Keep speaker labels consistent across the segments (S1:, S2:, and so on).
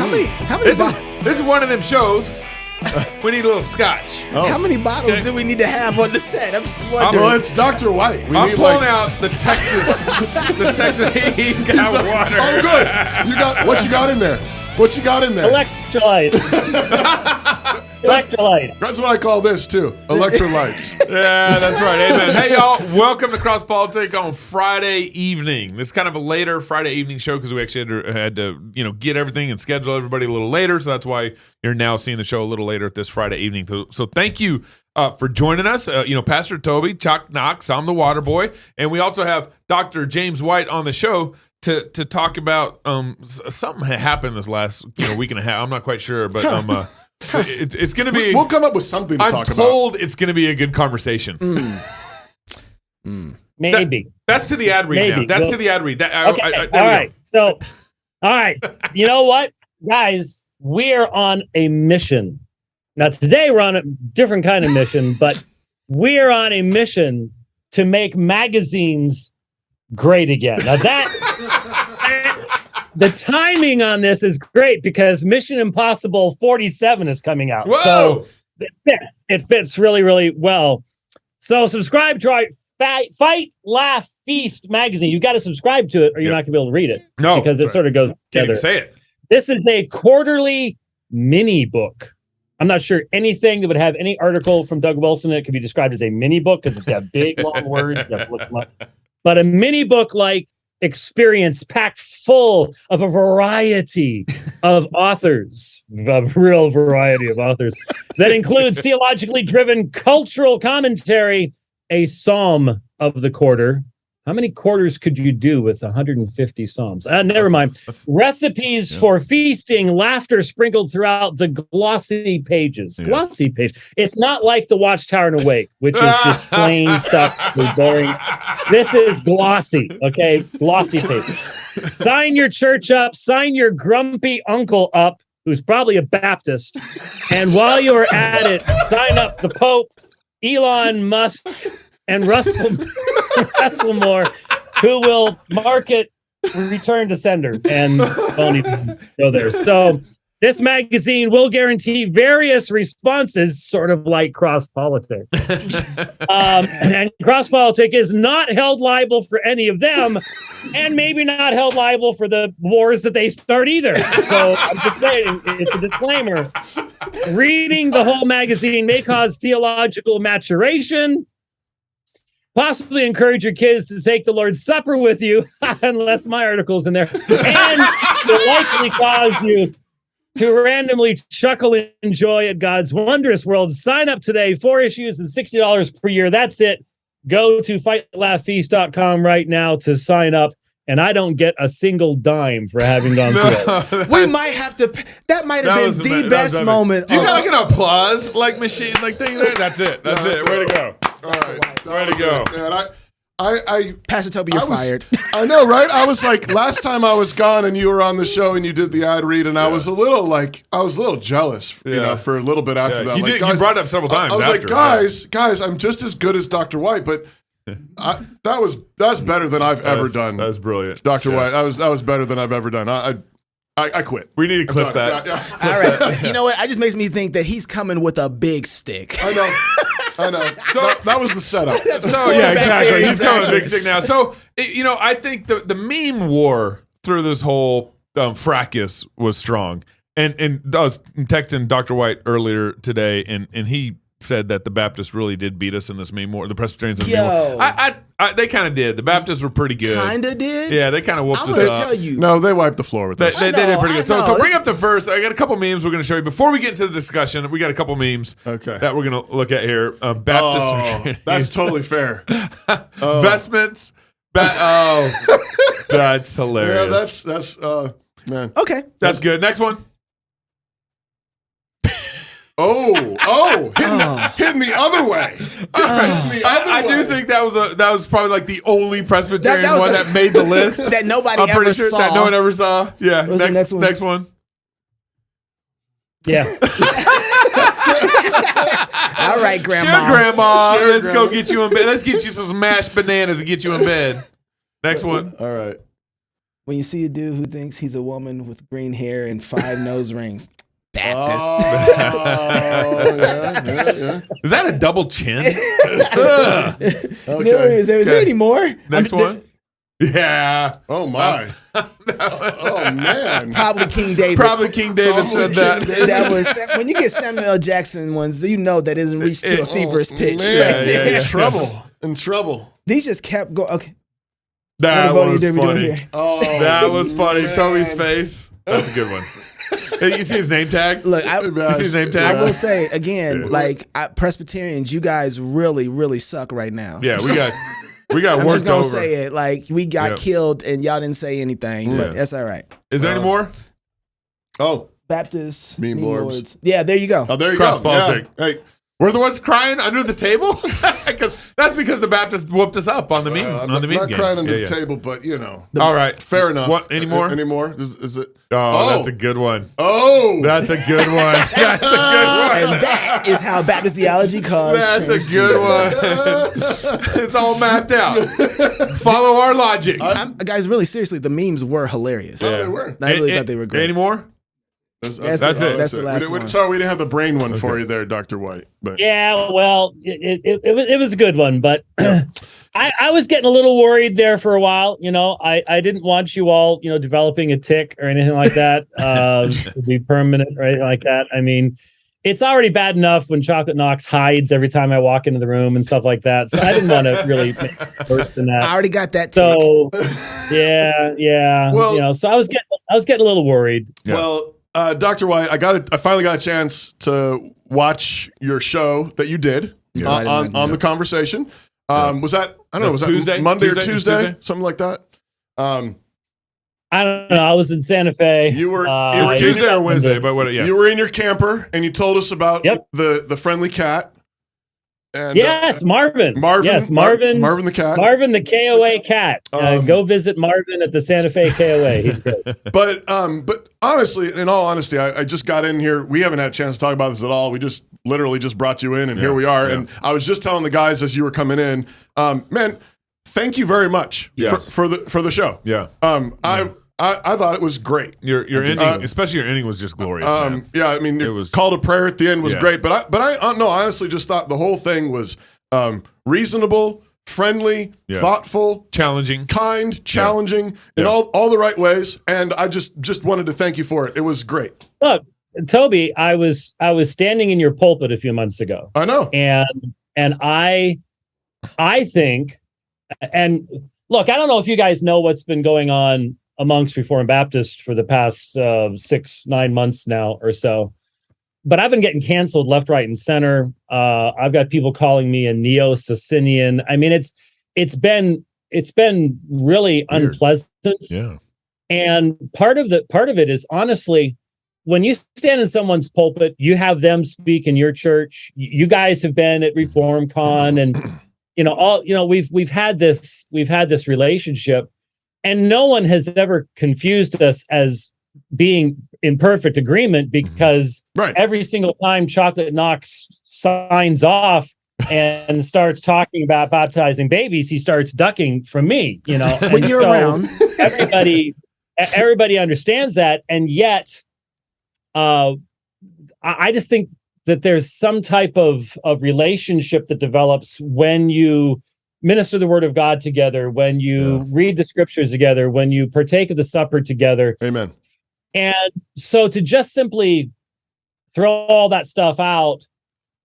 S1: This is one of them shows. We need a little scotch.
S2: How many bottles do we need to have on the set? I'm just wondering.
S3: Well, it's Dr. White.
S1: I'm pulling out the Texas. He got water.
S3: Oh, good. What you got in there? What you got in there?
S4: Electrolytes. Electrolytes.
S3: That's what I call this, too. Electrolytes.
S1: Yeah, that's right. Amen. Hey, y'all. Welcome to CrossPolitic on Friday evening. This is kind of a later Friday evening show because we actually had to get everything and schedule everybody a little later. So that's why you're now seeing the show a little later this Friday evening. So thank you for joining us. Pastor Toby, Chuck Knox, I'm the water boy. And we also have Dr. James White on the show to talk about something that happened this last week and a half. I'm not quite sure, but it's going to be.
S3: We'll come up with something to talk about.
S1: I'm told it's going to to be a good conversation.
S4: Maybe.
S1: That's to the ad read now. That's to the ad read.
S4: All right. So, all right. You know what, guys? We're on a mission. Now, today we're on a different kind of mission, but we're on a mission to make magazines great again. Now the timing on this is great because Mission Impossible 47 is coming out.
S1: Whoa!
S4: So it fits really, really well. So subscribe to our Fight, Laugh, Feast magazine. You got to subscribe to it or you're not going to be able to read it.
S1: No.
S4: Because it sort of goes
S1: Can't
S4: together.
S1: even say it.
S4: This is a quarterly mini book. I'm not sure anything that would have any article from Doug Wilson in it could be described as a mini book because it's got big, long words. But a mini book like experience packed full of a variety of authors, a real variety of authors that includes theologically driven cultural commentary, a psalm of the quarter. How many quarters could you do with 150 psalms? Never mind. Recipes for feasting, laughter sprinkled throughout the glossy pages. Glossy page. It's not like the Watchtower and Awake, which is just plain stuff. It's boring. This is glossy, okay? Glossy page. Sign your church up. Sign your grumpy uncle up, who's probably a Baptist. And while you're at it, sign up the Pope, Elon Musk, and Russellmore, who will market return to sender and won't even go there. So this magazine will guarantee various responses, sort of like CrossPolitic. And CrossPolitic is not held liable for any of them, and maybe not held liable for the wars that they start either. So I'm just saying, it's a disclaimer. Reading the whole magazine may cause theological maturation, possibly encourage your kids to take the Lord's Supper with you, unless my article's in there, and will likely cause you to randomly chuckle and enjoy at God's wondrous world. Sign up today. 4 issues and $60 per year. That's it. Go to fightlaughfeast.com right now to sign up. And I don't get a single dime for having gone through it.
S2: We might have to. That might have been the best moment.
S1: Do you got like an applause machine thing there? That's it. That's it. Way to go.
S3: All right.
S1: Way to go.
S3: Man, I
S2: Pastor Toby, you're fired.
S3: I know, right? I was like, last time I was gone and you were on the show and you did the ad read, and I was a little jealous, for a little bit after that.
S1: You
S3: like,
S1: did.
S3: Guys,
S1: you brought it up several times.
S3: I was
S1: after,
S3: like, guys, I'm just as good as Dr. White, but that's better than I've ever done.
S1: That was brilliant,
S3: Dr. White. That was better than I've ever done. I quit.
S1: We need to clip that.
S3: Yeah.
S2: All right. You know what? It just makes me think that he's coming with a big stick.
S3: I know. So that was the setup.
S1: So yeah, exactly. He's coming with a big stick now. So I think the meme war through this whole fracas was strong. And I was texting Dr. White earlier today, and he said that the Baptists really did beat us in this meme war. The Presbyterians in the meme war. They kind of did. The Baptists were pretty good.
S2: Kinda did?
S1: Yeah, they kind of whooped
S2: I'm
S1: us
S2: gonna
S1: up.
S2: Tell you.
S3: No, they wiped the floor with us.
S1: They did pretty good. So bring up the first. I got a couple memes we're going to show you. Before we get into the discussion, we got a couple memes that we're going to look at here. Baptists.
S3: That's totally fair.
S1: Vestments. That's hilarious.
S3: Yeah, that's man.
S2: Okay.
S1: That's good. Next one.
S3: Hitting the other way.
S1: I do think that was probably like the only Presbyterian one that made the list
S2: that nobody
S1: I'm pretty
S2: ever
S1: sure
S2: saw.
S1: that no one ever saw. Yeah.
S2: Next one.
S4: Yeah.
S2: All right, Grandma.
S1: Sure, Grandma. Let's go get you in bed. Let's get you some mashed bananas and get you in bed. Next one.
S3: All right.
S2: when you see a dude who thinks he's a woman with green hair and 5 nose rings, Baptist.
S3: Yeah.
S1: Is that a double chin?
S3: Okay.
S2: Is there any more?
S1: Next one. Yeah.
S3: Oh my. Oh man.
S2: Probably King David.
S1: Probably King David said that.
S2: That was when you get Samuel L. Jackson ones, you know that isn't reached to a feverish pitch.
S3: Man,
S2: Right there.
S3: In trouble. In trouble.
S2: These just kept going. Okay.
S1: That
S2: What
S1: was
S2: are we doing
S1: funny.
S2: here?
S3: Oh,
S1: That was funny.
S3: man.
S1: Toby's face. That's a good one. Hey, you see his name tag?
S2: Look,
S1: You see his name
S2: I
S1: tag?
S2: will say again, Presbyterians, you guys really, really suck right now.
S1: Yeah, we got
S2: I'm
S1: worked
S2: just gonna
S1: over.
S2: say it. Like we got
S1: Yep.
S2: killed and y'all didn't say anything, but that's all right.
S1: Is there any more?
S3: Oh,
S2: Baptist
S3: Meme lords.
S2: Yeah, there you go.
S3: oh, there you
S1: CrossPolitic.
S3: go. Yeah. Hey,
S1: We're the ones crying under the table? Because the Baptists whooped us up on the meme.
S3: I'm
S1: on the meme
S3: not
S1: game.
S3: crying under
S1: Yeah,
S3: the table, but you know.
S1: All right.
S3: Fair enough.
S1: What? Any more?
S3: Any more? Is it?
S1: Oh, that's a good one.
S3: Oh,
S1: That's a good one. That's a good one.
S2: And that is how Baptist theology caused.
S1: That's a
S2: change.
S1: good one. It's all mapped out. Follow our logic.
S2: Guys, really seriously, the memes were hilarious.
S3: Oh, they were.
S2: I really thought they were great.
S1: Any more?
S2: That's
S1: it.
S2: That's the last one.
S3: Sorry, we didn't have the brain one for you there, Dr. White. But
S4: Yeah, well, it was a good one, but I was getting a little worried there for a while. You know, I didn't want you all, developing a tick or anything like that to be permanent or anything like that. I mean, it's already bad enough when Chocolate Knox hides every time I walk into the room and stuff like that. So I didn't want to really make it worse than that.
S2: I already got that.
S4: So yeah.
S3: Well-
S4: So I was getting a little worried.
S1: Yeah.
S3: Well, Dr. White, I finally got a chance to watch your show that you did on the conversation. Was that was
S1: Tuesday?
S3: that Monday or
S1: Tuesday?
S3: Tuesday? Something like that.
S4: I don't know. I was in Santa Fe.
S3: You were-
S1: It was
S3: I-
S1: Tuesday or Wednesday, but what? Yeah.
S3: You were in your camper and you told us about the friendly cat. And,
S4: Yes, Marvin.
S3: Marvin.
S4: Yes, Marvin.
S3: Marvin the cat.
S4: Marvin the KOA cat. Go visit Marvin at the Santa Fe KOA. He's great.
S3: But honestly, in all honesty, I just got in here. We haven't had a chance to talk about this at all. We just literally just brought you in, and here we are.
S1: Yeah.
S3: And I was just telling the guys as you were coming in, man, thank you very much
S1: Yes.
S3: for the show.
S1: Yeah.
S3: I thought it was great.
S1: Your ending, especially your ending, was just glorious. Man.
S3: Yeah, I mean,
S1: It was-
S3: call to prayer at the end was
S1: Yeah.
S3: great, but I no, I honestly just thought the whole thing was reasonable, friendly, thoughtful,
S1: Challenging.
S3: kind, challenging in all the right ways, and I just wanted to thank you for it. It was great.
S4: Look, Toby, I was standing in your pulpit a few months ago,
S3: I know.
S4: and I think, and look, I don't know if you guys know what's been going on amongst Reformed Baptists for the past 6-9 months now or so. But I've been getting canceled left, right, and center. I've got people calling me a neo-Socinian. I mean, it's been really
S1: Weird.
S4: unpleasant.
S1: Yeah.
S4: And part of it is honestly, when you stand in someone's pulpit, you have them speak in your church. You guys have been at ReformCon, and we've had this relationship, and no one has ever confused us as being in perfect agreement, because every single time Chocolate Knox signs off and starts talking about baptizing babies, he starts ducking from me,
S2: When you're around.
S4: everybody understands that. And yet, I just think that there's some type of relationship that develops when you minister the word of God together, when you read the scriptures together, when you partake of the supper together.
S3: Amen.
S4: And so to just simply throw all that stuff out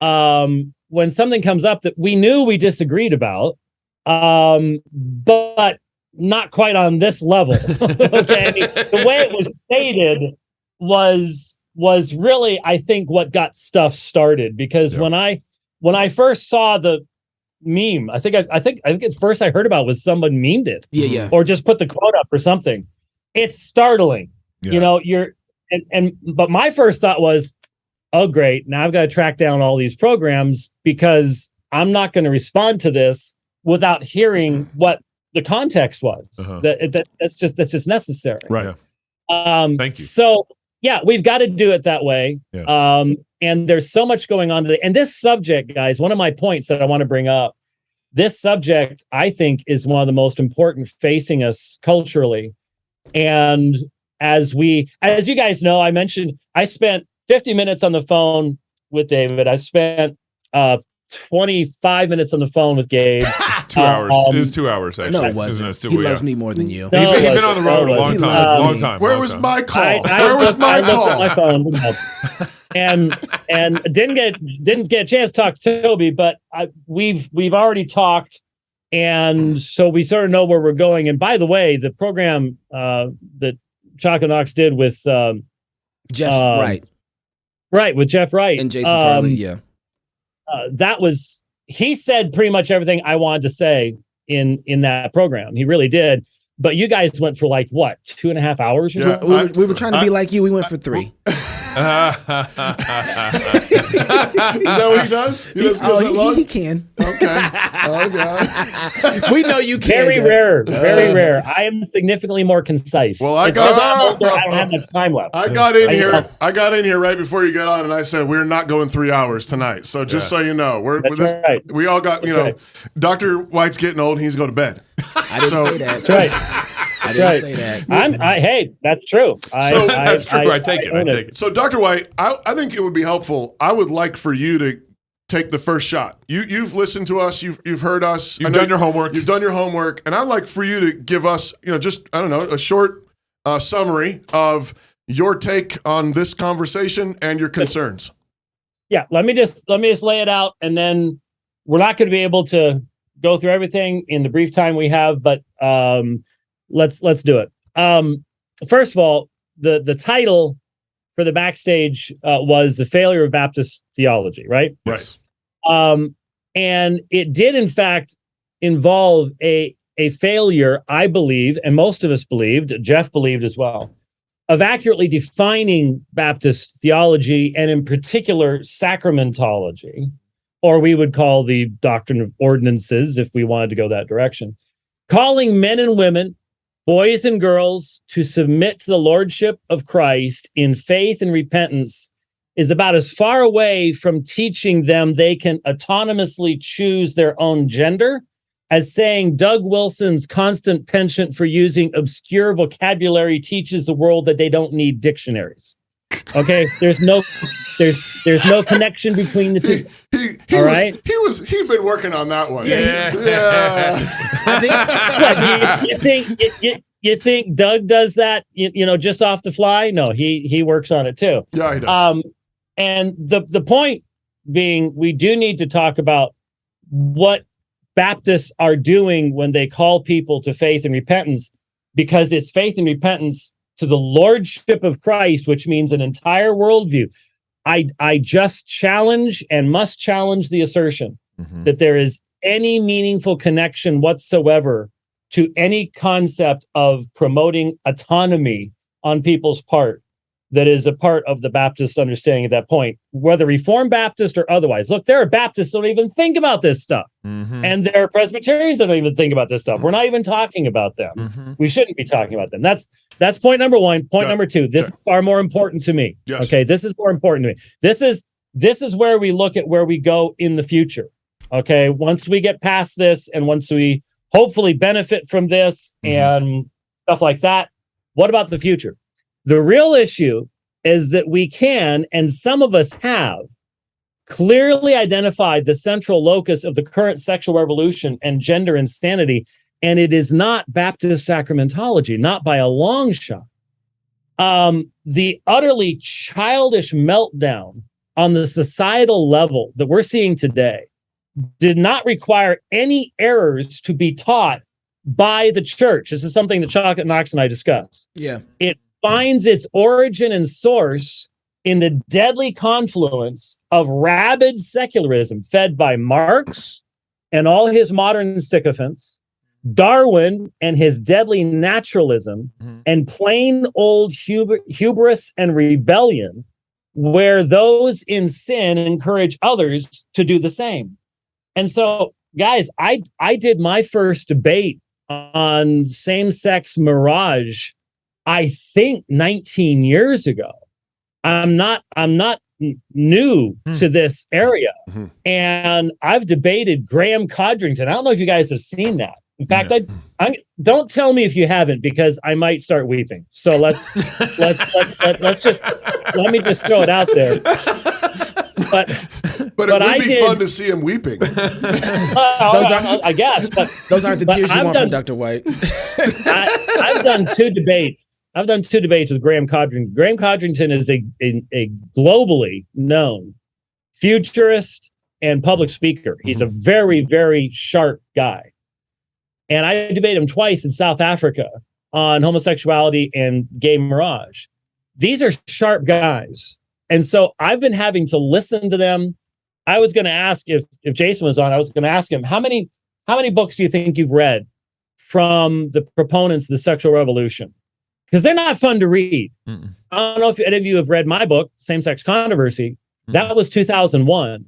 S4: when something comes up that we knew we disagreed about, but not quite on this level. Okay, I mean, the way it was stated was really, I think, what got stuff started. Because when I first saw the meme, I think at first I heard about was someone memed it, or just put the quote up or something. It's startling. But my first thought was, oh, great. Now I've got to track down all these programs, because I'm not going to respond to this without hearing what the context was. That's just necessary.
S3: Right.
S1: Thank you.
S4: So yeah, we've got to do it that way.
S1: Yeah.
S4: And there's so much going on today. And this subject, guys, one of my points that I want to bring up, this subject, I think, is one of the most important facing us culturally. And as you guys know, I spent 50 minutes on the phone with David. I spent 25 minutes on the phone with Gabe.
S1: 2 hours. It was 2 hours, actually.
S2: No, it wasn't. He loves me more than you.
S1: He's been on the road a long time.
S3: Where was my call? Where was my call?
S4: My phone. And didn't get a chance to talk to Toby, but we've already talked, and so we sort of know where we're going. And by the way, the program that Chalk and Knox did with
S2: Jeff Wright.
S4: Right, with Jeff Wright.
S2: And Jason Farley, yeah.
S4: He said pretty much everything I wanted to say in that program. He really did. But you guys went for like, what, 2.5 hours or something?
S2: We were trying to be like you. We went for 3.
S3: Is that what he does?
S2: He can.
S3: Okay.
S2: We know you can.
S4: Very rare. I am significantly more concise.
S3: Well,
S4: I don't have much time left.
S3: I got in here right before you got on, and I said we're not going 3 hours tonight. So just so you know, we all got Dr. White's getting old. And he's going to bed.
S2: I didn't say that.
S4: That's right.
S2: I didn't say that.
S4: Hey, that's true.
S1: That's true. I take it.
S3: So, Dr. White, I think it would be helpful. I would like for you to take the first shot. You've listened to us. You've heard us.
S1: You've done your homework.
S3: You've done your homework, and I'd like for you to give us, just a short summary of your take on this conversation and your concerns.
S4: Yeah, let me just lay it out, and then we're not going to be able to go through everything in the brief time we have, but let's do it. First of all, the title for the backstage was The Failure of Baptist Theology, right?
S3: Right.
S4: And it did, in fact, involve a failure, I believe, and most of us believed, Jeff believed as well, of accurately defining Baptist theology, and in particular, sacramentology, or we would call the doctrine of ordinances if we wanted to go that direction. Calling men and women, boys and girls, to submit to the lordship of Christ in faith and repentance is about as far away from teaching them they can autonomously choose their own gender as saying Doug Wilson's constant penchant for using obscure vocabulary teaches the world that they don't need dictionaries. Okay, there's no connection between the two. He's
S3: been working on that one.
S2: Yeah.
S4: You think Doug does that? Just off the fly? No, he works on it too.
S3: Yeah, he does.
S4: And the point being, we do need to talk about what Baptists are doing when they call people to faith and repentance, because it's faith and repentance to the lordship of Christ, which means an entire worldview. I just challenge and must challenge the assertion that there is any meaningful connection whatsoever to any concept of promoting autonomy on people's part that is a part of the Baptist understanding at that point, whether Reformed Baptist or otherwise. Look, there are Baptists that don't even think about this stuff. And there are Presbyterians that don't even think about this stuff. We're not even talking about them. We shouldn't be talking about them. That's point number one. Point number two, this is far more important to me.
S3: Yes.
S4: Okay, this is more important to me. This is where we look at where we go in the future. Okay, once we get past this and once we hopefully benefit from this and stuff like that, what about the future? The real issue is that we can, and some of us have, clearly identified the central locus of the current sexual revolution and gender insanity, and it is not Baptist sacramentology, not by a long shot. The utterly childish meltdown on the societal level that we're seeing today did not require any errors to be taught by the church. This is something that Chocolate Knox and I discussed.
S2: Yeah.
S4: It finds its origin and source in the deadly confluence of rabid secularism fed by Marx and all his modern sycophants, Darwin and his deadly naturalism, and plain old hubris and rebellion, where those in sin encourage others to do the same. And so, guys, I did my first debate on same-sex marriage, I think 19 years ago. I'm not new to this area. And I've debated Graham Codrington. I don't know if you guys have seen that. In fact, I don't tell me if you haven't, because I might start weeping. So let's just let me just throw it out there. But
S3: it would be fun to see him weeping.
S4: I guess. But
S2: those aren't the tears you want from Dr. White.
S4: I've done 2 debates. I've done 2 debates with Graham Codrington. Graham Codrington is a globally known futurist and public speaker. He's a very, very sharp guy. And I debated him twice in South Africa on homosexuality and gay mirage. These are sharp guys. And so I've been having to listen to them. I was going to ask if Jason was on, I was going to ask him, how many books do you think you've read from the proponents of the sexual revolution? Because they're not fun to read. Mm-mm. I don't know if any of you have read my book, Same-Sex Controversy. Mm-hmm. That was 2001.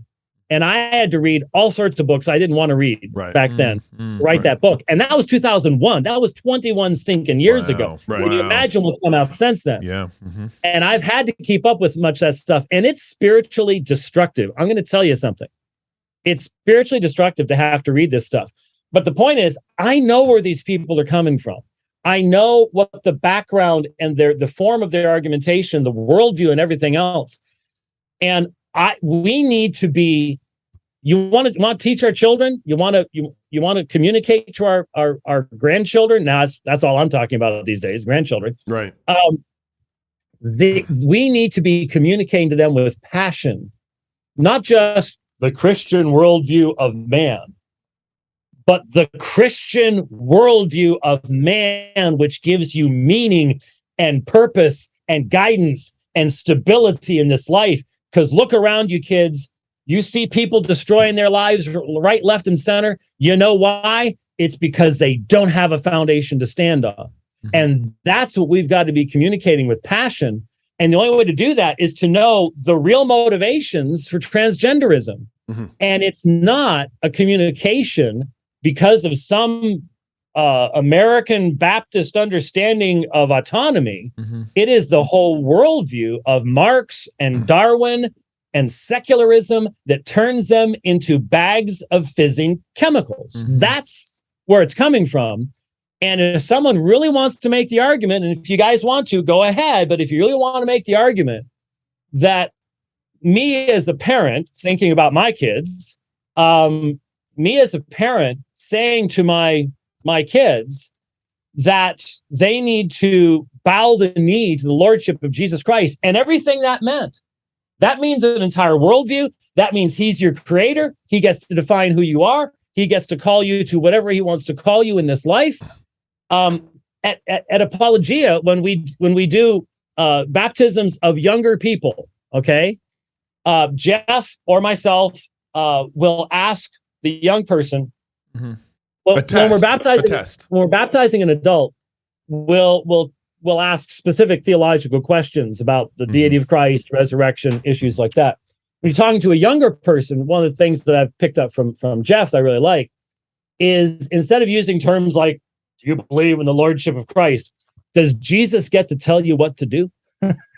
S4: And I had to read all sorts of books I didn't want to read back then, write that book. And that was 2001. That was 21 stinking years ago. Right. Can you imagine what's come out since then?
S1: Yeah. Mm-hmm.
S4: And I've had to keep up with much of that stuff. And it's spiritually destructive. I'm going to tell you something. It's spiritually destructive to have to read this stuff. But the point is, I know where these people are coming from. I know what the background and the form of their argumentation, the worldview and everything else. And we need to be, you want to teach our children, you want to communicate to our grandchildren. Now that's all I'm talking about these days, grandchildren.
S3: Right.
S4: We need to be communicating to them with passion, not just the Christian worldview of man, but the Christian worldview of man, which gives you meaning and purpose and guidance and stability in this life. Because look around you, kids. You see people destroying their lives right, left, and center. You know why? It's because they don't have a foundation to stand on. Mm-hmm. And that's what we've got to be communicating with passion. And the only way to do that is to know the real motivations for transgenderism. Mm-hmm. And it's not a communication because of some American Baptist understanding of autonomy. Mm-hmm. It is the whole worldview of Marx and Darwin and secularism that turns them into bags of fizzing chemicals. Mm-hmm. That's where it's coming from. And if someone really wants to make the argument, and if you guys want to, go ahead, but if you really want to make the argument that me as a parent, thinking about my kids, me as a parent saying to my kids that they need to bow the knee to the lordship of Jesus Christ and everything that meant. That means an entire worldview. That means he's your creator. He gets to define who you are. He gets to call you to whatever he wants to call you in this life. At Apologia, when we do baptisms of younger people, okay, Jeff or myself will ask the young person. Mm-hmm. Well, when we're baptizing an adult, we'll ask specific theological questions about the deity of Christ, resurrection, issues like that. When you're talking to a younger person, one of the things that I've picked up from Jeff that I really like is, instead of using terms like, do you believe in the lordship of Christ? Does Jesus get to tell you what to do?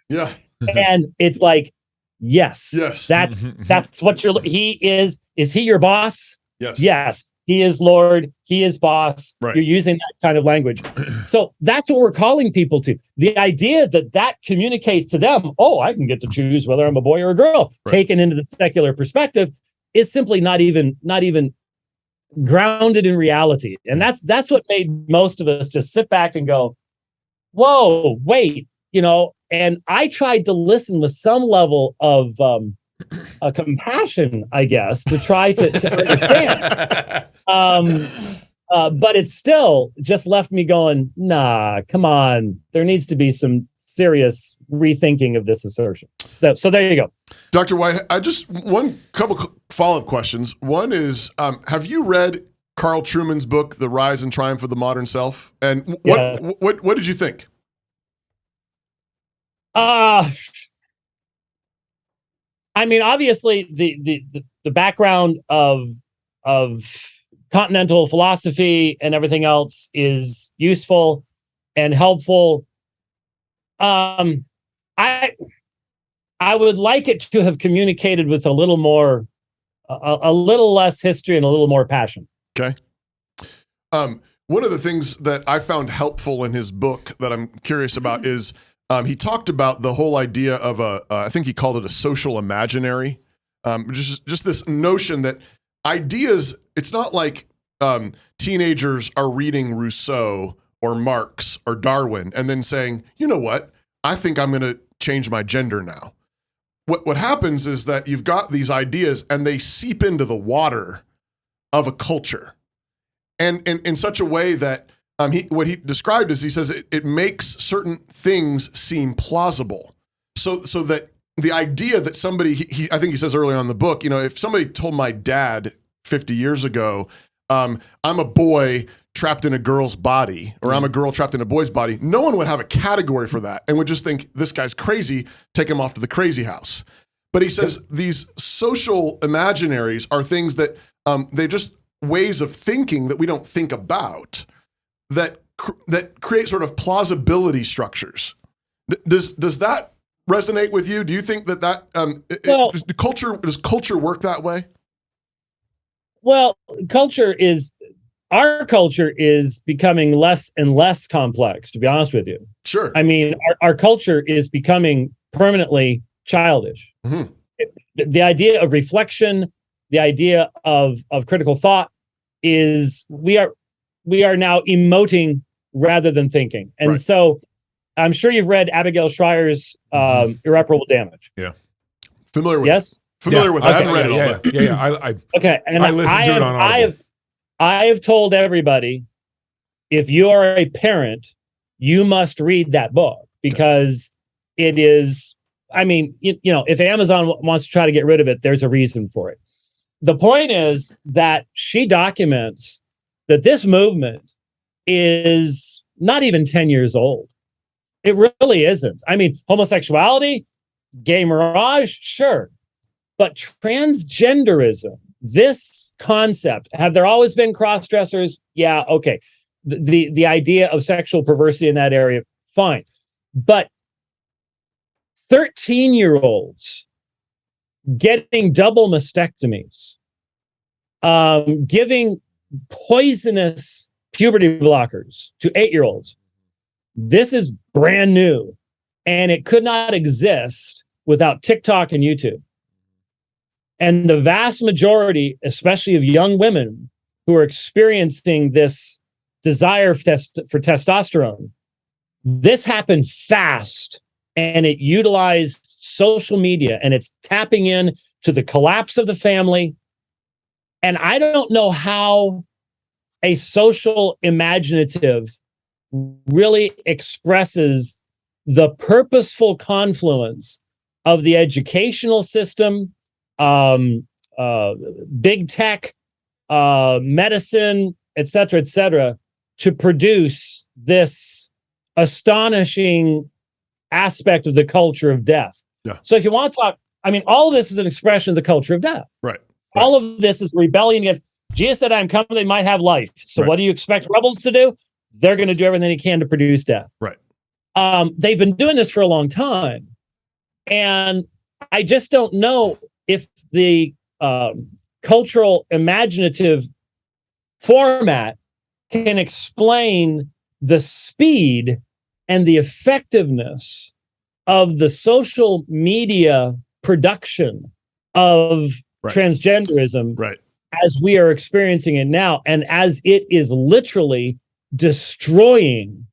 S3: Yeah.
S4: And it's like, yes. That's what he is. Is he your boss?
S3: Yes.
S4: Yes. He is Lord. He is boss. Right. You're using that kind of language. So that's what we're calling people to. The idea that communicates to them, oh, I can get to choose whether I'm a boy or a girl, taken into the secular perspective, is simply not even grounded in reality. And that's what made most of us just sit back and go, whoa, wait, and I tried to listen with some level of a compassion, I guess, to try to understand. But it still just left me going, nah, come on. There needs to be some serious rethinking of this assertion. So there you go.
S3: Dr. White, one couple follow-up questions. One is, have you read Carl Trueman's book, The Rise and Triumph of the Modern Self? And what did you think?
S4: I mean, obviously, the background of continental philosophy and everything else is useful and helpful. I would like it to have communicated with a little more, a little less history and a little more passion.
S3: Okay. One of the things that I found helpful in his book that I'm curious about is he talked about the whole idea of I think he called it a social imaginary. Just this notion that ideas, it's not like teenagers are reading Rousseau or Marx or Darwin and then saying, you know what, I think I'm going to change my gender now. What happens is that you've got these ideas and they seep into the water of a culture. And in such a way that what he described is, he says it makes certain things seem plausible. So that the idea that somebody, I think he says earlier on in the book, if somebody told my dad 50 years ago, I'm a boy trapped in a girl's body, or I'm a girl trapped in a boy's body, no one would have a category for that and would just think, this guy's crazy, take him off to the crazy house. But he says these social imaginaries are things that they just ways of thinking that we don't think about that create sort of plausibility structures. Does that resonate with you? Do you think that does culture work that way?
S4: Well, our culture is becoming less and less complex, to be honest with you.
S3: Sure.
S4: I mean, our culture is becoming permanently childish. Mm-hmm. The idea of reflection, the idea of critical thought is we are now emoting rather than thinking. And
S3: right.
S4: So I'm sure you've read Abigail Schreier's Irreparable Damage.
S3: Yeah. Familiar with
S4: Yes?
S3: Familiar with it. I haven't read it all.
S1: Yeah.
S4: Okay. And
S1: I listened to it on Audible.
S4: I have told everybody, if you are a parent, you must read that book because it is, I mean, if Amazon wants to try to get rid of it, there's a reason for it. The point is that she documents that this movement is not even 10 years old. It really isn't. I mean, homosexuality, gay mirage, sure. But transgenderism, this concept, have there always been cross-dressers? Yeah, okay. The idea of sexual perversity in that area, fine. But 13-year-olds getting double mastectomies, giving poisonous puberty blockers to 8-year-olds. This is brand new, and it could not exist without TikTok and YouTube. And the vast majority, especially of young women who are experiencing this desire for testosterone, this happened fast, and it utilized social media, and it's tapping in to the collapse of the family. And I don't know how a social imaginative really expresses the purposeful confluence of the educational system, big tech, medicine, et cetera, to produce this astonishing aspect of the culture of death.
S3: Yeah.
S4: So if you want to talk, I mean, all of this is an expression of the culture of death.
S3: Right.
S4: All of this is rebellion against, Jesus said, I'm coming, they might have life. So what do you expect rebels to do? They're going to do everything they can to produce death.
S3: Right.
S4: They've been doing this for a long time. And I just don't know if the cultural imaginative format can explain the speed and the effectiveness of the social media production of transgenderism as we are experiencing it now, and as it is literally destroying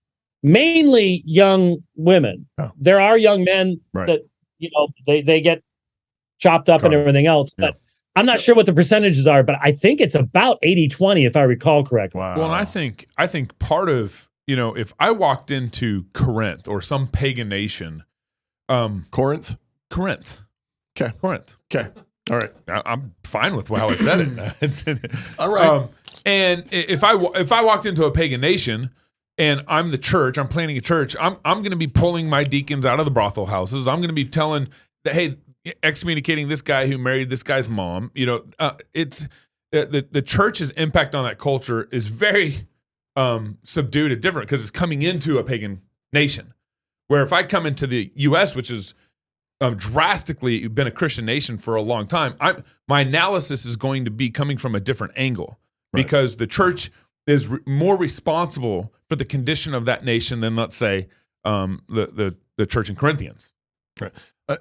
S4: mainly young women.
S3: Oh.
S4: There are young men that, they get chopped up and everything else, but I'm not sure what the percentages are, but I think it's about 80-20 if I recall correctly.
S3: Wow.
S1: Well, and I think part of, if I walked into Corinth or some pagan nation,
S3: Corinth.
S1: Okay. Corinth.
S3: Okay. All right.
S1: I'm fine with how I said it.
S3: All right.
S1: And if I walked into a pagan nation and I'm the church, I'm planning a church, I'm going to be pulling my deacons out of the brothel houses. I'm going to be telling that, hey, excommunicating this guy who married this guy's mom. It's the church's impact on that culture is very subdued and different because it's coming into a pagan nation. Where if I come into the U.S., which is drastically been a Christian nation for a long time, my analysis is going to be coming from a different angle because the church is more responsible for the condition of that nation than, let's say, the church in Corinthians.
S3: Right.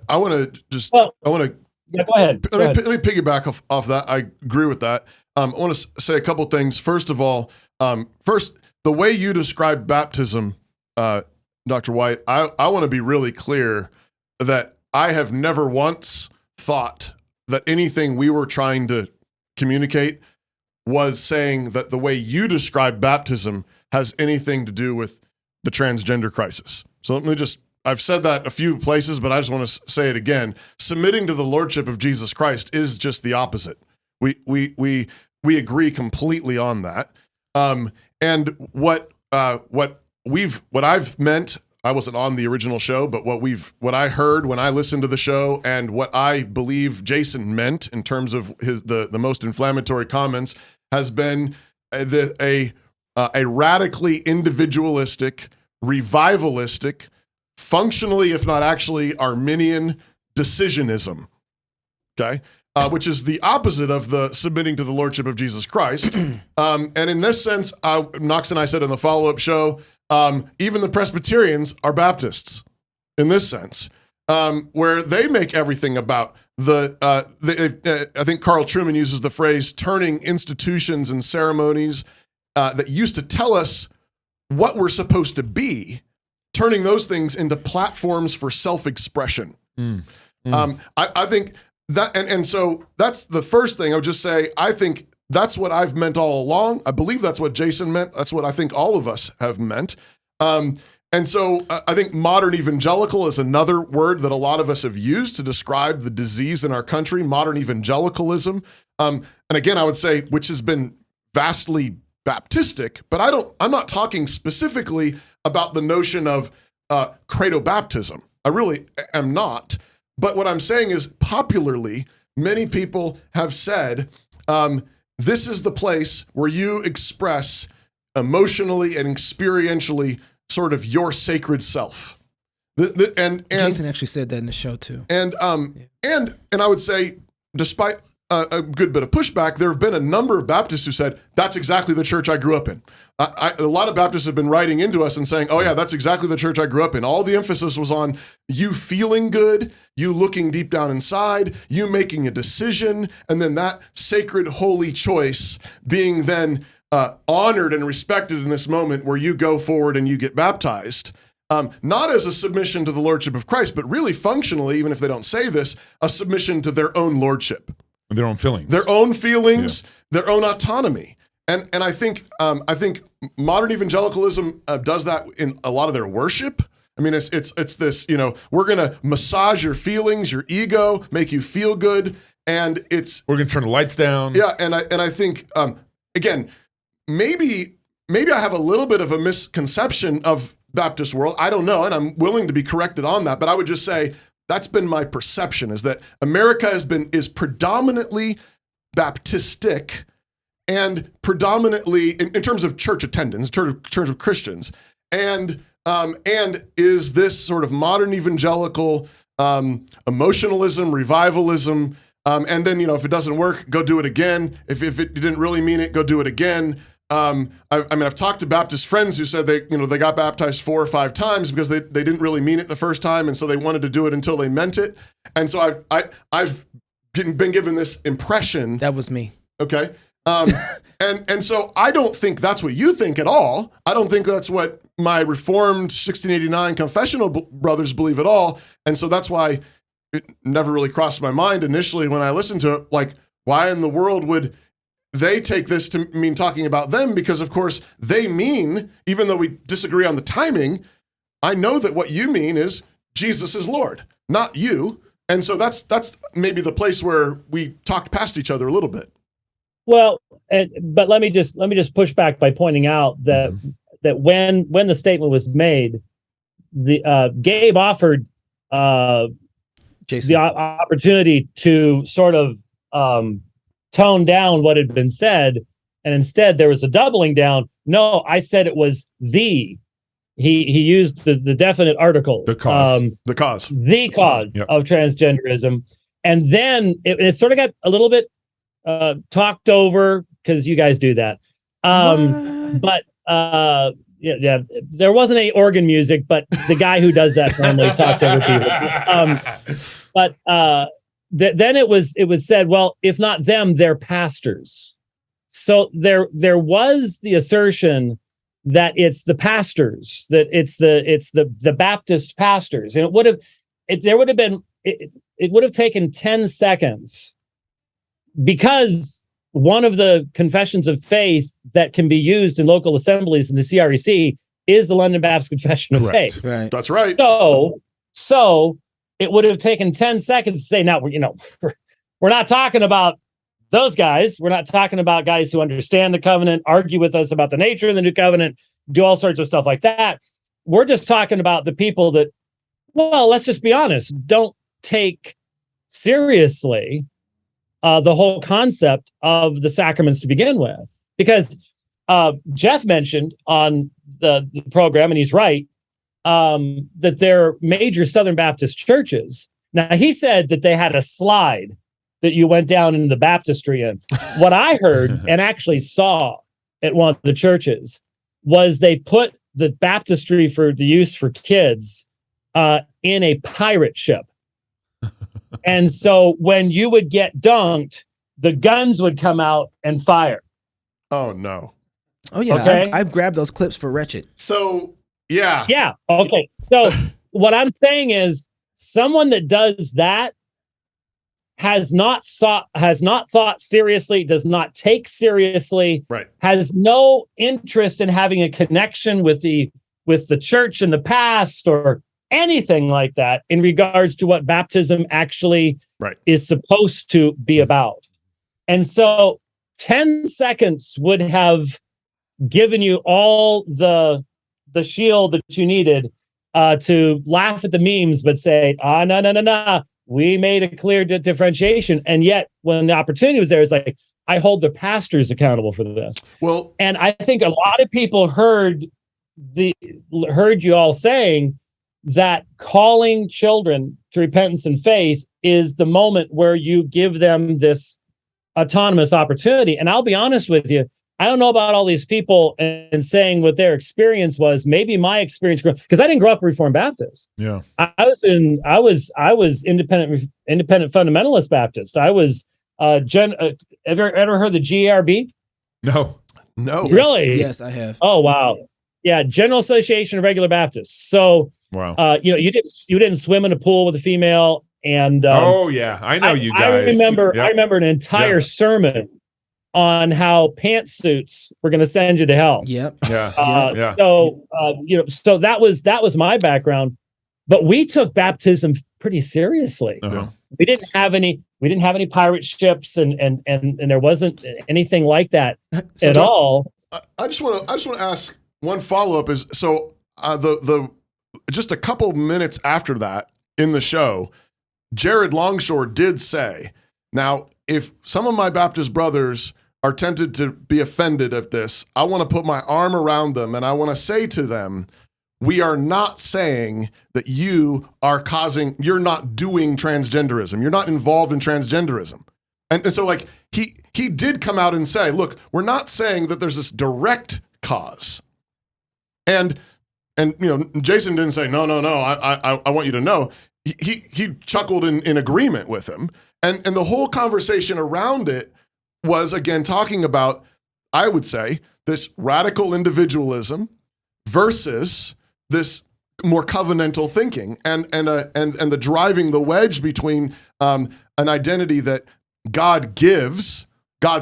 S3: I want to just.
S4: Well,
S3: I want to.
S4: Yeah, go ahead.
S3: Let me piggyback off that. I agree with that. I want to say a couple things. First of all, the way you describe baptism, Dr. White, I want to be really clear that I have never once thought that anything we were trying to communicate was saying that the way you describe baptism has anything to do with the transgender crisis. So let me just, I've said that a few places, but I just want to say it again. Submitting to the lordship of Jesus Christ is just the opposite. We agree completely on that. And what I've meant, I wasn't on the original show, but what I heard when I listened to the show and what I believe Jason meant in terms of the most inflammatory comments has been a radically individualistic, revivalistic, functionally, if not actually, Arminian decisionism. Okay. Which is the opposite of the submitting to the lordship of Jesus Christ. And in this sense, Knox and I said in the follow-up show, even the Presbyterians are Baptists in this sense, where they make everything about I think Carl Trueman uses the phrase turning institutions and ceremonies that used to tell us what we're supposed to be, turning those things into platforms for self-expression. I think that, and so that's the first thing I would just say. I think that's what I've meant all along. I believe that's what Jason meant. That's what I think all of us have meant. And so I think modern evangelical is another word that a lot of us have used to describe the disease in our country, modern evangelicalism. And again, I would say, which has been vastly Baptistic, but I'm not talking specifically about the notion of credo baptism. I really am not. But what I'm saying is popularly, many people have said, this is the place where you express emotionally and experientially sort of your sacred self. And
S2: Jason actually said that in the show too.
S3: And I would say, despite a good bit of pushback, there have been a number of Baptists who said, that's exactly the church I grew up in. A lot of Baptists have been writing into us and saying, oh yeah, that's exactly the church I grew up in. All the emphasis was on you feeling good, you looking deep down inside, you making a decision, and then that sacred holy choice being then honored and respected in this moment where you go forward and you get baptized. Not as a submission to the lordship of Christ, but really functionally, even if they don't say this, a submission to their own lordship.
S1: Their own feelings.
S3: Their own feelings, their own autonomy. And I think modern evangelicalism does that in a lot of their worship. I mean, it's this, we're going to massage your feelings, your ego, make you feel good, and
S1: we're going to turn the lights down.
S3: Yeah, and I think again, maybe I have a little bit of a misconception of Baptist world. I don't know, and I'm willing to be corrected on that. But I would just say that's been my perception: is that America is predominantly Baptistic. And predominantly in terms of church attendance, in terms of Christians, and is this sort of modern evangelical emotionalism, revivalism, and then if it doesn't work, go do it again. If it didn't really mean it, go do it again. I've talked to Baptist friends who said they got baptized 4 or 5 times because they didn't really mean it the first time, and so they wanted to do it until they meant it. And so I've been given this impression.
S2: That was me.
S3: Okay. And so I don't think that's what you think at all. I don't think that's what my Reformed 1689 confessional brothers believe at all. And so that's why it never really crossed my mind initially when I listened to it, like, why in the world would they take this to mean talking about them? Because of course they mean, even though we disagree on the timing, I know that what you mean is Jesus is Lord, not you. And so that's maybe the place where we talked past each other a little bit.
S4: Well, but let me just push back by pointing out that when the statement was made, Gabe offered
S2: Jason
S4: the opportunity to sort of tone down what had been said, and instead there was a doubling down. No, I said it was he used the definite article,
S3: the cause
S4: yep. of transgenderism, and then it sort of got a little bit talked over because you guys do that. But yeah, there wasn't any organ music, but the guy who does that normally talks over people. Then it was said, well, if not them, they're pastors. So there was the assertion that it's the pastors, that it's the Baptist pastors, and it would have taken 10 seconds, because one of the confessions of faith that can be used in local assemblies in the CREC is the London Baptist Confession of Faith.
S2: Right.
S3: That's right.
S4: So it would have taken 10 seconds to say, now, we're not talking about those guys. We're not talking about guys who understand the covenant, argue with us about the nature of the new covenant, do all sorts of stuff like that. We're just talking about the people that, well, let's just be honest, don't take seriously the whole concept of the sacraments to begin with. Because Jeff mentioned on the program, and he's right, that they're major Southern Baptist churches. Now, he said that they had a slide that you went down into the baptistry in. What I heard and actually saw at one of the churches was they put the baptistry for the use for kids in a pirate ship. And so when you would get dunked, the guns would come out and fire.
S3: Oh, no.
S2: Oh, yeah.
S4: Okay.
S2: I've grabbed those clips for Wretched.
S3: So, yeah.
S4: Yeah. Okay. So what I'm saying is, someone that does that has not thought seriously, does not take seriously,
S3: Right.
S4: has no interest in having a connection with the church in the past or anything like that in regards to what baptism actually is supposed to be about. And so 10 seconds would have given you all the shield that you needed to laugh at the memes, but say, no. We made a clear differentiation. And yet when the opportunity was there, it's like, I hold the pastors accountable for this.
S3: Well,
S4: and I think a lot of people heard you all saying that calling children to repentance and faith is the moment where you give them this autonomous opportunity. And I'll be honest with you, I don't know about all these people and saying what their experience was.Maybe my experience, because I didn't grow up Reformed Baptist.
S1: Yeah,
S4: I was independent fundamentalist Baptist. I was ever heard the GARB?
S1: no.
S4: Really?
S2: Yes, I have.
S4: Oh wow, yeah, General Association of Regular Baptists. So
S1: Wow.
S4: you didn't swim in a pool with a female, and
S1: Oh yeah, I know you guys.
S4: I remember an entire sermon on how pantsuits were going to send you to hell.
S2: Yep.
S1: Yeah.
S4: So that was my background, but we took baptism pretty seriously.
S1: Uh-huh.
S4: We didn't have any pirate ships, and there wasn't anything like that at all.
S3: I just want to ask one follow-up is, so the just a couple minutes after that in the show, Jared Longshore did say, now, if some of my Baptist brothers are tempted to be offended at this, I want to put my arm around them and I want to say to them, we are not saying that you're not doing transgenderism. You're not involved in transgenderism. And so like he did come out and say, look, we're not saying that there's this direct cause. And Jason didn't say, no, I want you to know. He chuckled in agreement with him. And the whole conversation around it was, again, talking about, I would say, this radical individualism versus this more covenantal thinking and the driving the wedge between an identity that God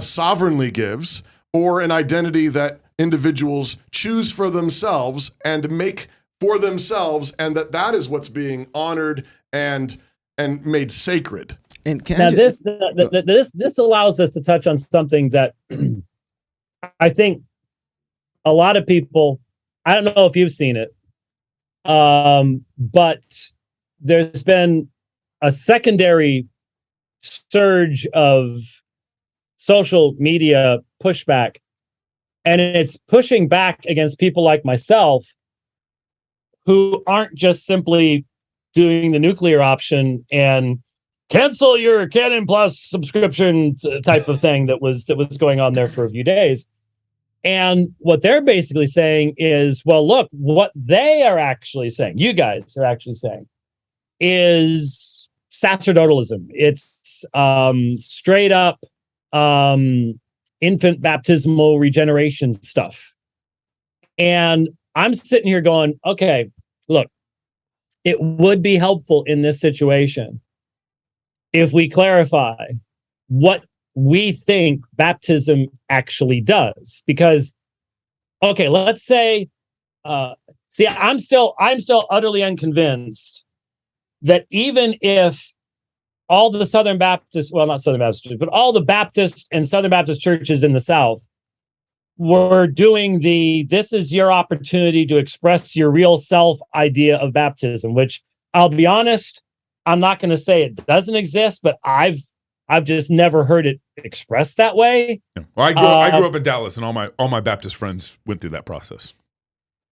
S3: sovereignly gives, or an identity that individuals choose for themselves and make for themselves, and that is what's being honored and made sacred.
S2: And
S4: now this allows us to touch on something that I think a lot of people, I don't know if you've seen it, but there's been a secondary surge of social media pushback, and it's pushing back against people like myself who aren't just simply doing the nuclear option and cancel your Canon Plus subscription type of thing that was going on there for a few days. And what they're basically saying is, well, look, what they are actually saying, you guys are actually saying, is sacerdotalism. It's straight up infant baptismal regeneration stuff. And I'm sitting here going, okay, look, it would be helpful in this situation if we clarify what we think baptism actually does. Because, okay, let's say, I'm still utterly unconvinced that even if all the Southern Baptist, well, not Southern Baptist, but all the Baptist and Southern Baptist churches in the South were doing this is your opportunity to express your real self idea of baptism, which I'll be honest, I'm not going to say it doesn't exist, but I've just never heard it expressed that way.
S1: Yeah. Well, I grew up in Dallas, and all my Baptist friends went through that process.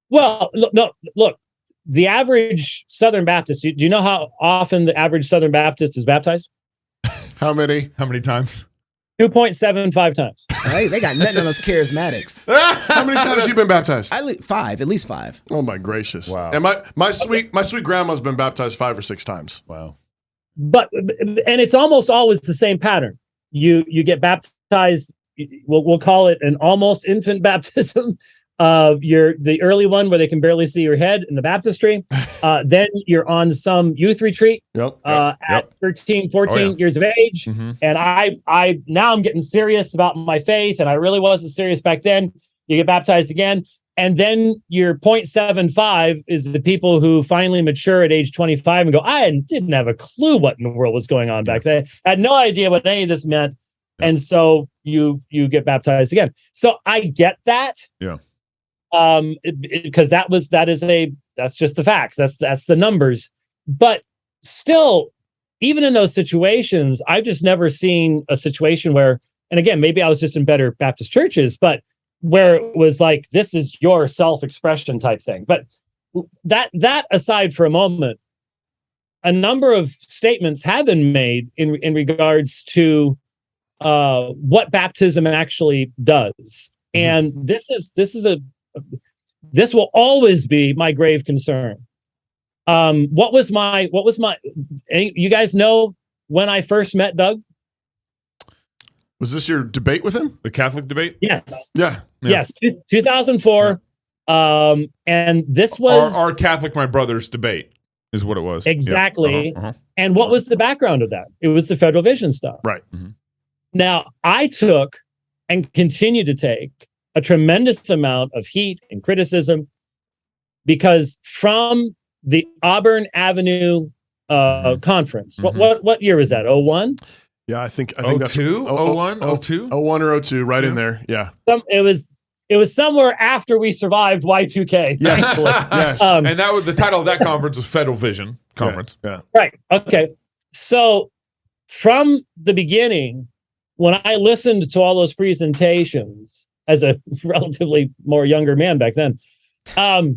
S4: Well, look, the average Southern Baptist, do you know how often the average Southern Baptist is baptized?
S3: How many?
S1: How many times?
S4: 2.75 times.
S2: Hey, they got nothing on us charismatics.
S3: How many times have you been baptized?
S2: At least five.
S3: Oh my gracious!
S1: Wow.
S3: And my sweet grandma's been baptized 5 or 6 times.
S1: Wow.
S4: And it's almost always the same pattern. You get baptized. We'll call it an almost infant baptism. You're the early one where they can barely see your head in the baptistry. Then you're on some youth retreat at 13, 14 years of age.
S1: Mm-hmm.
S4: And I now I'm getting serious about my faith, and I really wasn't serious back then. You get baptized again. And then your 0.75 is the people who finally mature at age 25 and go, I didn't have a clue what in the world was going on back then. I had no idea what any of this meant. Yeah. And so you get baptized again. So I get that.
S1: Yeah.
S4: Because that's just the facts. That's the numbers. But still, even in those situations, I've just never seen a situation where, and again, maybe I was just in better Baptist churches, but where it was like, this is your self-expression type thing. But that aside for a moment, a number of statements have been made in regards to what baptism actually does. And this will always be my grave concern. What was my, you guys know when I first met Doug?
S3: Was this your debate with him?
S1: The Catholic debate?
S4: Yes.
S3: Yeah.
S4: Yes. 2004. Yeah. And this was
S1: our Catholic, my brother's debate is what it was.
S4: Exactly.
S1: Yep. Uh-huh.
S4: And what was the background of that? It was the Federal Vision stuff.
S3: Right.
S1: Mm-hmm.
S4: Now, I took and continue to take a tremendous amount of heat and criticism because from the Auburn Avenue conference, what year was that? 01?
S3: Yeah, I think
S1: 02? 01? 02?
S3: 01 or 02, right in there. Yeah.
S4: It was somewhere after we survived Y2K.
S3: Yes.
S4: Thankfully.
S3: Yes.
S1: And that was the title of that conference was Federal Vision Conference.
S3: Yeah.
S4: Right. Okay. So from the beginning, when I listened to all those presentations as a relatively more younger man back then, I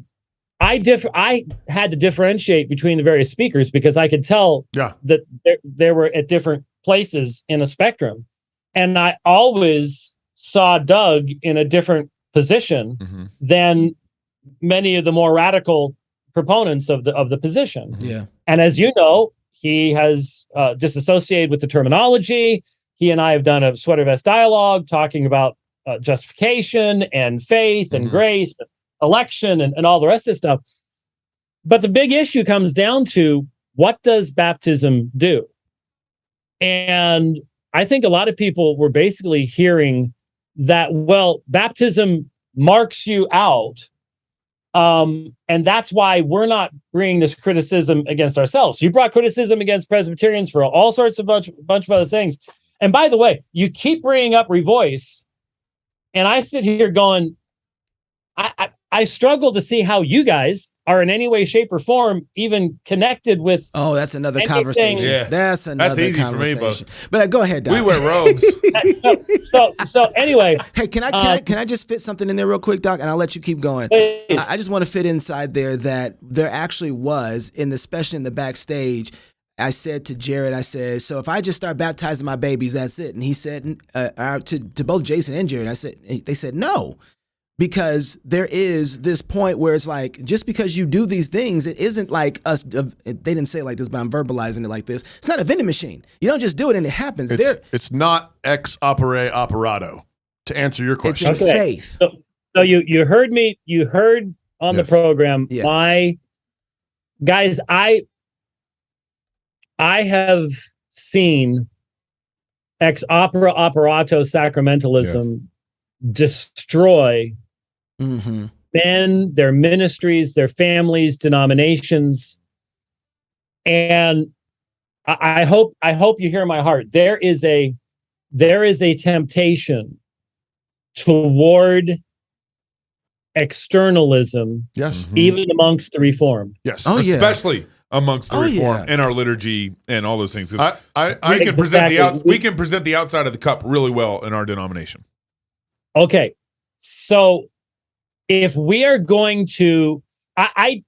S4: had to differentiate between the various speakers because I could tell that they were at different places in a spectrum. And I always saw Doug in a different position than many of the more radical proponents of the position.
S2: Yeah.
S4: And as you know, he has disassociated with the terminology. He and I have done a sweater vest dialogue talking about justification and faith and grace, and election and all the rest of this stuff. But the big issue comes down to, what does baptism do? And I think a lot of people were basically hearing that, well, baptism marks you out. And that's why we're not bringing this criticism against ourselves. You brought criticism against Presbyterians for all sorts of bunch of other things. And by the way, you keep bringing up Revoice, and I sit here going, I struggle to see how you guys are in any way, shape, or form even connected with.
S2: Oh, that's another
S4: anything.
S2: conversation.
S1: Yeah.
S2: That's another
S1: easy
S2: conversation.
S1: for me,
S2: but go ahead, Doc.
S1: We wear robes.
S4: So anyway.
S2: Hey, can I just fit something in there real quick, Doc, and I'll let you keep going. I just want to fit inside there that there actually was, especially in the backstage, I said to Jared, so if I just start baptizing my babies, that's it. And he said, to both Jason and Jared, they said, no. because there is this point where it's like, just because you do these things, it isn't like us. They didn't say it like this, but I'm verbalizing it like this. It's not a vending machine. You don't just do it and it happens.
S3: It's not ex opere operato, to answer your question.
S2: It's faith.
S4: So you heard me. You heard on the program.
S2: Yeah.
S4: My guys, I have seen ex opera operato sacramentalism destroy men, their ministries, their families, denominations, and I hope you hear my heart. There is a temptation toward externalism,
S3: yes,
S4: even amongst the Reformed.
S3: yes,
S1: especially amongst the Reformed and our liturgy and all those things. We can present the outside of the cup really well in our denomination.
S4: Okay, so if we are going to, I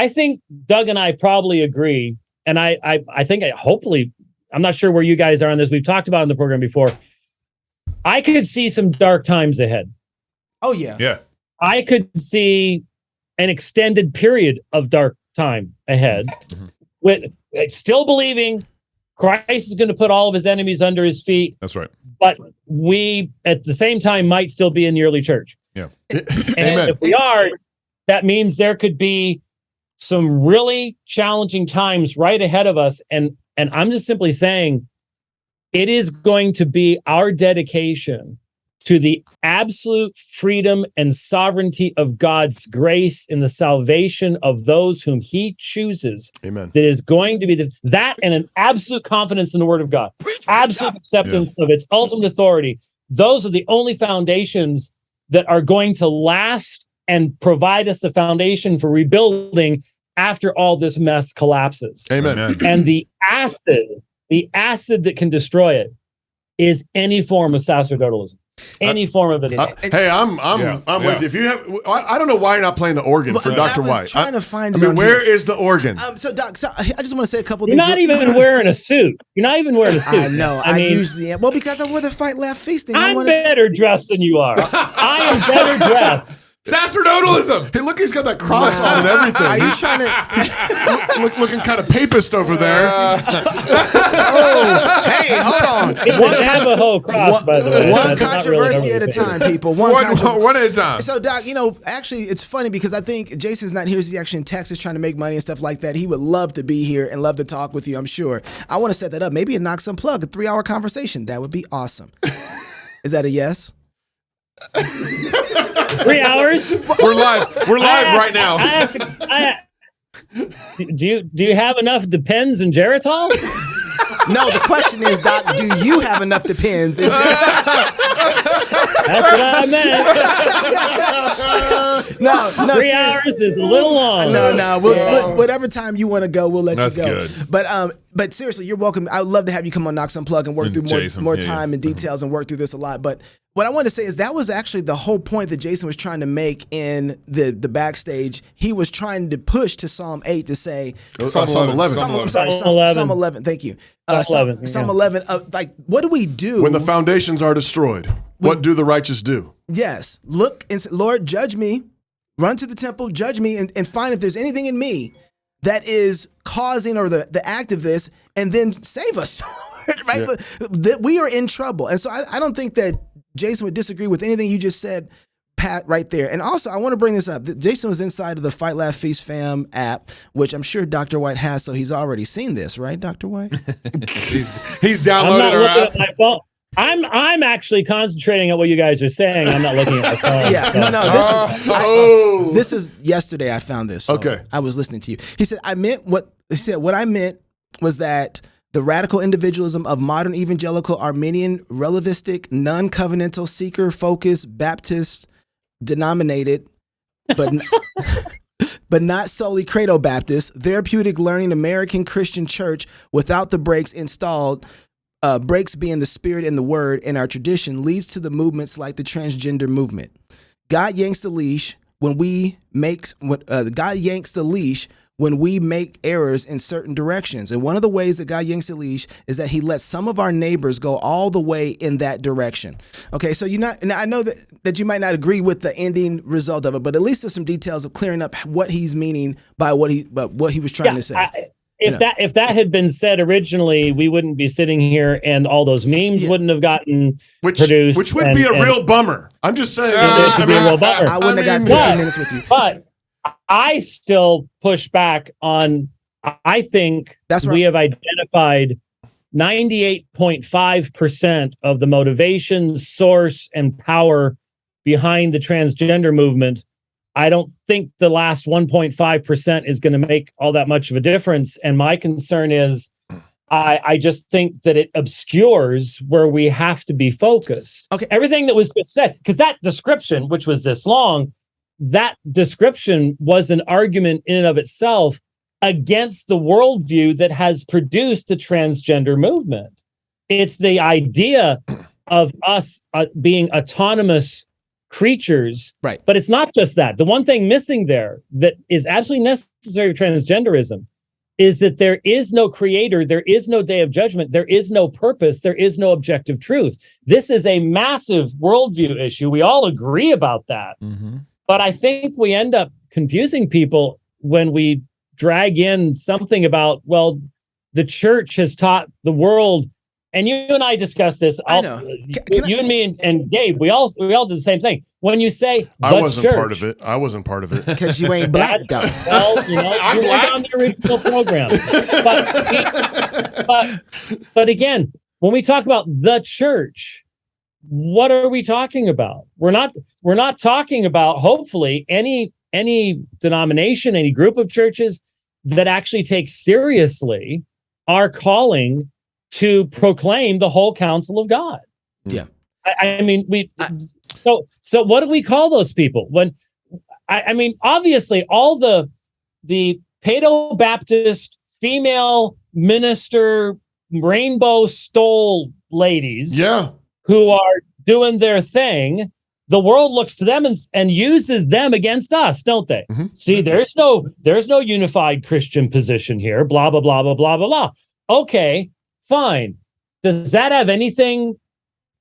S4: think Doug and I probably agree, and I think hopefully, I'm not sure where you guys are on this. We've talked about it on the program before. I could see some dark times ahead.
S2: Oh yeah,
S1: yeah.
S4: I could see an extended period of dark time ahead, with still believing Christ is going to put all of his enemies under his feet.
S1: That's right.
S4: But we, at the same time, might still be in the early church.
S1: Yeah.
S4: And if we are, that means there could be some really challenging times right ahead of us. And I'm just simply saying, it is going to be our dedication to the absolute freedom and sovereignty of God's grace in the salvation of those whom he chooses.
S3: Amen.
S4: That is going to be that and an absolute confidence in the word of God, absolute acceptance of its ultimate authority. Those are the only foundations that are going to last and provide us the foundation for rebuilding after all this mess collapses.
S3: Amen.
S4: And the acid that can destroy it is any form of sacerdotalism. Any form of it.
S3: Hey, I'm with you. If you have, I don't know why you're not playing the organ for Dr. White.
S2: Trying to find.
S3: Where is the organ?
S2: So, Doc, I just want to say a couple.
S4: You're not even wearing a suit. You're not even wearing a suit.
S2: I know. I usually am. Well, because I wore the Fight Laugh feasting.
S4: I'm better dressed than you are. I am better dressed.
S1: Sacerdotalism.
S3: Hey, look, he's got that cross on and everything.
S2: Are you trying to
S3: looking kind of papist over there?
S2: Hey, hold on.
S4: It's a Navajo cross, by the way.
S2: One controversy at a time, people. One at
S1: a time.
S2: So, Doc, actually, it's funny because I think Jason's not here. He's actually in Texas trying to make money and stuff like that. He would love to be here and love to talk with you, I'm sure. I want to set that up. Maybe a Knox Unplugged, a 3-hour conversation. That would be awesome. Is that a yes?
S4: 3 hours?
S1: We're live right now.
S4: Do you have enough Depends and Geritol?
S2: No, the question is, Doc, do you have enough Depends?
S4: That's what I meant.
S2: No.
S4: 3 hours is a little long.
S2: No. Whatever time you want to go, we'll let you go.
S1: Good.
S2: But seriously, you're welcome. I would love to have you come on Knox Unplugged and work through more time and details and work through this a lot. But what I want to say is that was actually the whole point that Jason was trying to make in the backstage. He was trying to push to Psalm 8 to say
S3: Psalm 11.
S2: Psalm 11. Thank you. Psalm 11. Like, what do we do
S3: when the foundations are destroyed? What do the righteous do?
S2: Yes. Look and say, Lord, judge me. Run to the temple, judge me, and find if there's anything in me that is causing or the act of this, and then save us. Right? Yeah. That we are in trouble. And so I don't think that Jason would disagree with anything you just said, Pat, right there. And also, I want to bring this up. Jason was inside of the Fight Laugh Feast Fam app, which I'm sure Dr. White has, so he's already seen this, right, Dr. White?
S1: He's downloaded our app.
S4: At my phone. I'm actually concentrating on what you guys are saying. I'm not looking at my phone.
S2: Yeah, this is yesterday I found this. So
S3: okay.
S2: I was listening to you. He said, what I meant was that the radical individualism of modern evangelical Arminian relativistic non-covenantal seeker focused Baptist denominated but not solely credo Baptist therapeutic learning American Christian church without the brakes installed, breaks being the spirit and the word in our tradition, leads to the movements like the transgender movement. God yanks the leash when when we make errors in certain directions. And one of the ways that God yanks the leash is that he lets some of our neighbors go all the way in that direction. Okay, so now I know that you might not agree with the ending result of it, but at least there's some details of clearing up what he's meaning by what he was trying to say.
S4: If that had been said originally, we wouldn't be sitting here, and all those memes wouldn't have gotten produced.
S3: Which would be a real bummer. I'm just saying.
S4: It would be a real bummer.
S2: I wouldn't have got 15 minutes with you.
S4: But I still push back on. I think we have identified 98.5% of the motivation, source, and power behind the transgender movement. I don't think the last 1.5% is going to make all that much of a difference. And my concern is I just think that it obscures where we have to be focused.
S2: Okay.
S4: Everything that was just said, because that description, which was this long, that description was an argument in and of itself against the worldview that has produced the transgender movement. It's the idea of us being autonomous creatures,
S2: right?
S4: But it's not just that. The one thing missing there that is absolutely necessary for transgenderism is that there is no creator, there is no day of judgment, there is no purpose, there is no objective truth. This is a massive worldview issue. We all agree about that.
S1: Mm-hmm.
S4: But I think we end up confusing people when we drag in something about, well, the church has taught the world. And you and I discussed this.
S2: I know.
S4: You and me and Gabe, we all did the same thing. When you say
S3: I wasn't part of it. I wasn't part of it.
S2: Because you ain't black, though.
S4: Well, you weren't on the original program. But again, when we talk about the church, what are we talking about? We're not talking about, hopefully, any denomination, any group of churches that actually take seriously our calling to proclaim the whole counsel of God.
S2: Yeah.
S4: I mean, so what do we call those people? When I mean, obviously all the Paedo-Baptist female minister rainbow stole ladies who are doing their thing, the world looks to them and uses them against us, don't they?
S3: Mm-hmm.
S4: See, there's no unified Christian position here, blah, blah, blah, blah, blah, blah, blah. Okay, fine. Does that have anything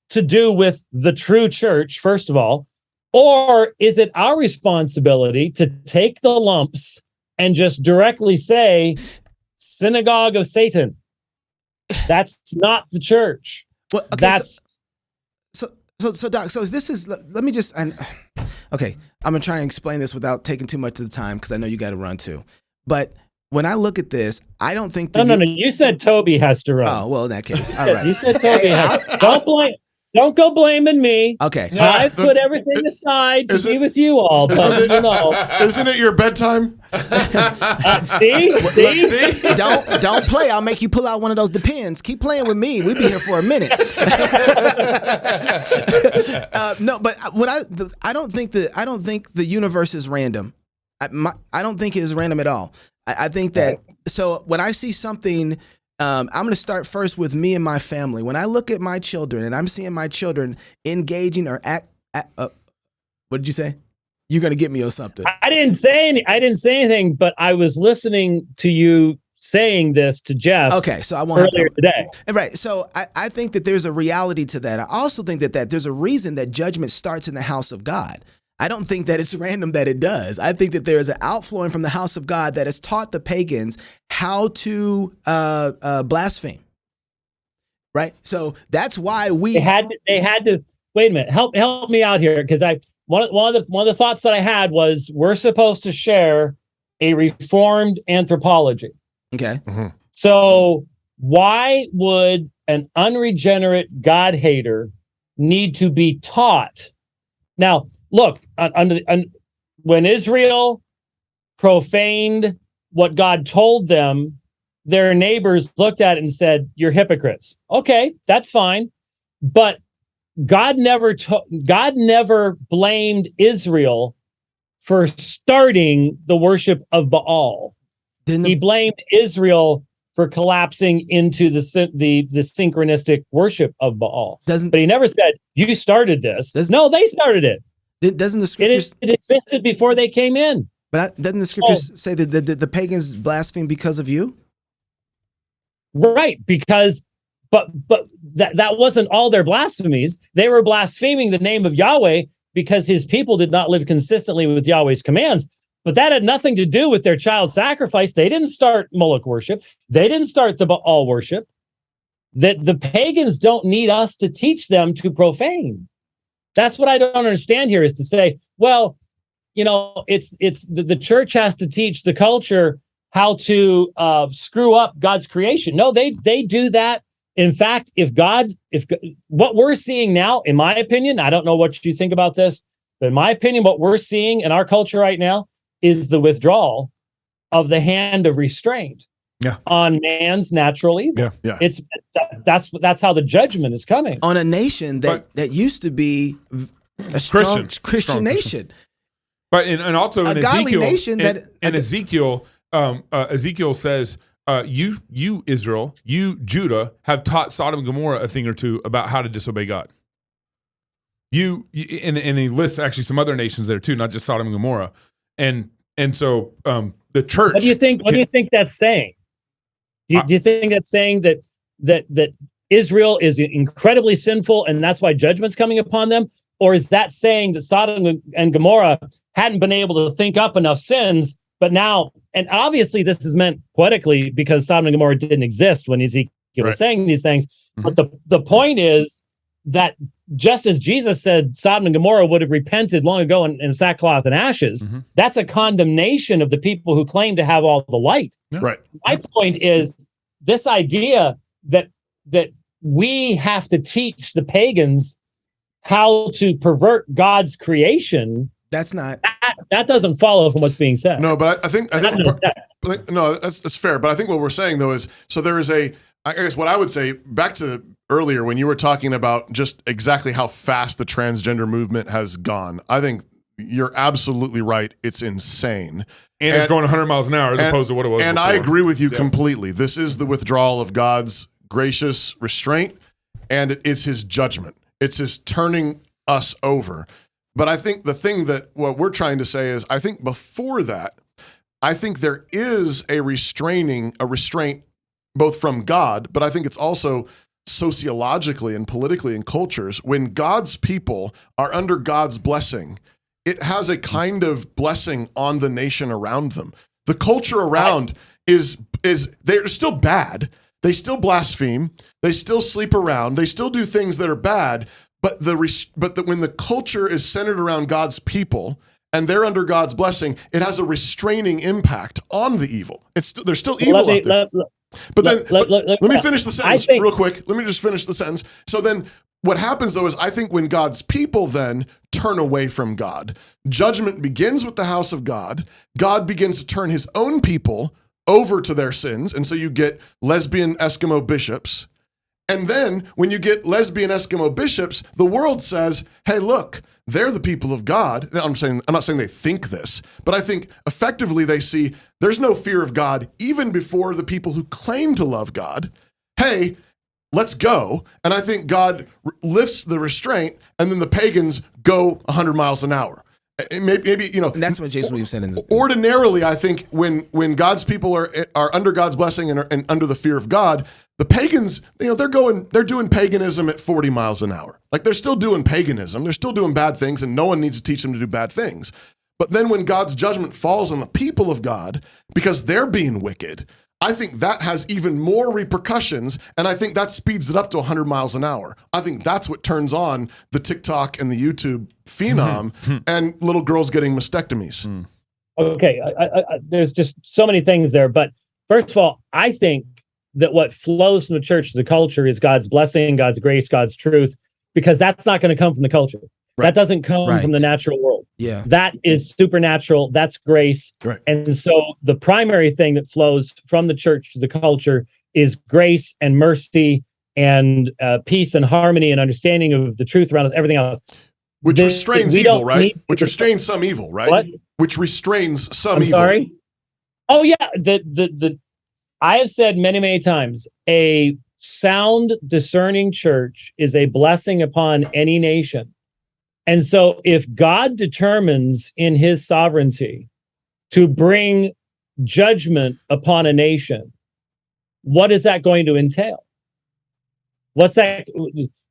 S4: to do with the true church, first of all? Or is it our responsibility to take the lumps and just directly say, synagogue of Satan? That's not the church.
S2: Well, okay, So Doc, so this is, let me just, okay, I'm going to try and explain this without taking too much of the time because I know you got to run too. But when I look at this, I don't think
S4: No. You said Toby has to run.
S2: Oh, well, in that case. All right.
S4: You said Toby has to. Don't go blaming me.
S2: Okay.
S4: I've put everything aside to be with you all, but
S3: Isn't it your bedtime?
S4: See?
S2: Don't play. I'll make you pull out one of those depends. Keep playing with me. We'll be here for a minute. No, but I don't think the universe is random. I don't think it is random at all. I think that, so when I see something, I'm going to start first with me and my family. When I look at my children and I'm seeing my children engaging or what did you say? You're going to get me on something.
S4: I didn't say anything, but I was listening to you saying this to Jeff.
S2: Okay, so I won't
S4: earlier today.
S2: Right. So I think that there's a reality to that. I also think that there's a reason that judgment starts in the house of God. I don't think that it's random that it does. I think that there is an outflowing from the house of God that has taught the pagans how to blaspheme. Right. So that's why they had
S4: to wait a minute. Help me out here, because one of the thoughts that I had was we're supposed to share a reformed anthropology.
S2: Okay.
S3: Mm-hmm.
S4: So why would an unregenerate God hater need to be taught? Now, look, when Israel profaned what God told them, their neighbors looked at it and said, "You're hypocrites." Okay, that's fine. But God never blamed Israel for starting the worship of Baal. He blamed Israel for collapsing into the synchronistic worship of Baal. But he never said, "You started this." No, they started it.
S2: Doesn't the scriptures?
S4: It existed before they came in.
S2: But doesn't the scriptures say that the pagans blaspheme because of you?
S4: Right, because but that wasn't all their blasphemies. They were blaspheming the name of Yahweh because his people did not live consistently with Yahweh's commands. But that had nothing to do with their child sacrifice. They didn't start Moloch worship. They didn't start the Baal worship. That the pagans don't need us to teach them to profane. That's what I don't understand here, is to say, well, it's the church has to teach the culture how to screw up God's creation. No, they do that. In fact, if what we're seeing now, in my opinion, I don't know what you think about this, but in my opinion, what we're seeing in our culture right now is the withdrawal of the hand of restraint on man's natural evil.
S3: Yeah.
S4: That's how the judgment is coming
S2: on a nation that used to be a strong Christian nation.
S1: But and also
S2: a
S1: in
S2: godly
S1: Ezekiel,
S2: nation
S1: Ezekiel, Ezekiel says, you Israel, you Judah have taught Sodom and Gomorrah a thing or two about how to disobey God. And he lists actually some other nations there too, not just Sodom and Gomorrah. And so the church.
S4: What do you think that's saying? Do you think that's saying that Israel is incredibly sinful and that's why judgment's coming upon them? Or is that saying that Sodom and Gomorrah hadn't been able to think up enough sins, but now, and obviously this is meant poetically because Sodom and Gomorrah didn't exist when Ezekiel was saying these things. Mm-hmm. But the point is that just as Jesus said Sodom and Gomorrah would have repented long ago in sackcloth and ashes, that's a condemnation of the people who claim to have all the light.
S3: Right.
S4: My point is this idea that we have to teach the pagans how to pervert God's creation.
S2: That's not
S4: that doesn't follow from what's being said.
S3: No, but I think no, that's fair. But I think what we're saying though is, so there is I guess what I would say back to earlier when you were talking about just exactly how fast the transgender movement has gone. I think you're absolutely right. It's insane.
S1: And it's going 100 miles an hour as opposed to what it was
S3: and
S1: before.
S3: I agree with you completely. This is the withdrawal of God's gracious restraint, and it is his judgment. It's his turning us over. But I think the thing that what we're trying to say is, I think before that, I think there is a restraint both from God, but I think it's also sociologically and politically in cultures, when God's people are under God's blessing, it has a kind of blessing on the nation around them. The culture around is they're still bad. They still blaspheme. They still sleep around. They still do things that are bad. But when the culture is centered around God's people and they're under God's blessing, it has a restraining impact on the evil. There's still evil out there. Let me finish the sentence real quick. Let me just finish the sentence. So then what happens though is, I think when God's people then turn away from God, judgment begins with the house of God. God begins to turn his own people over to their sins. And so you get lesbian Eskimo bishops. And then when you get lesbian Eskimo bishops, the world says, hey, look, they're the people of God. Now, I'm not saying they think this, but I think effectively they see there's no fear of God even before the people who claim to love God. Hey, let's go. And I think God lifts the restraint, and then the pagans go 100 miles an hour. Maybe
S2: and that's what Jason Weave said.
S3: Ordinarily, I think when God's people are under God's blessing and under the fear of God, the pagans, they're doing paganism at 40 miles an hour. Like, they're still doing paganism. They're still doing bad things, and no one needs to teach them to do bad things. But then when God's judgment falls on the people of God because they're being wicked, I think that has even more repercussions, and I think that speeds it up to 100 miles an hour. I think that's what turns on the TikTok and the YouTube phenom and little girls getting mastectomies.
S4: Okay, there's just so many things there. But first of all, I think that what flows from the church to the culture is God's blessing, God's grace, God's truth, because that's not going to come from the culture. Right. That doesn't come from the natural world. Yeah, that is supernatural. That's grace. Right. And so the primary thing that flows from the church to the culture is grace and mercy and peace and harmony and understanding of the truth around everything else.
S3: Which restrains evil, right? Which restrains some evil, right? What? Which restrains some evil.
S4: Sorry? Oh, yeah. The I have said many, many times, a sound, discerning church is a blessing upon any nation. And so if God determines in his sovereignty to bring judgment upon a nation, what is that going to entail? What's that?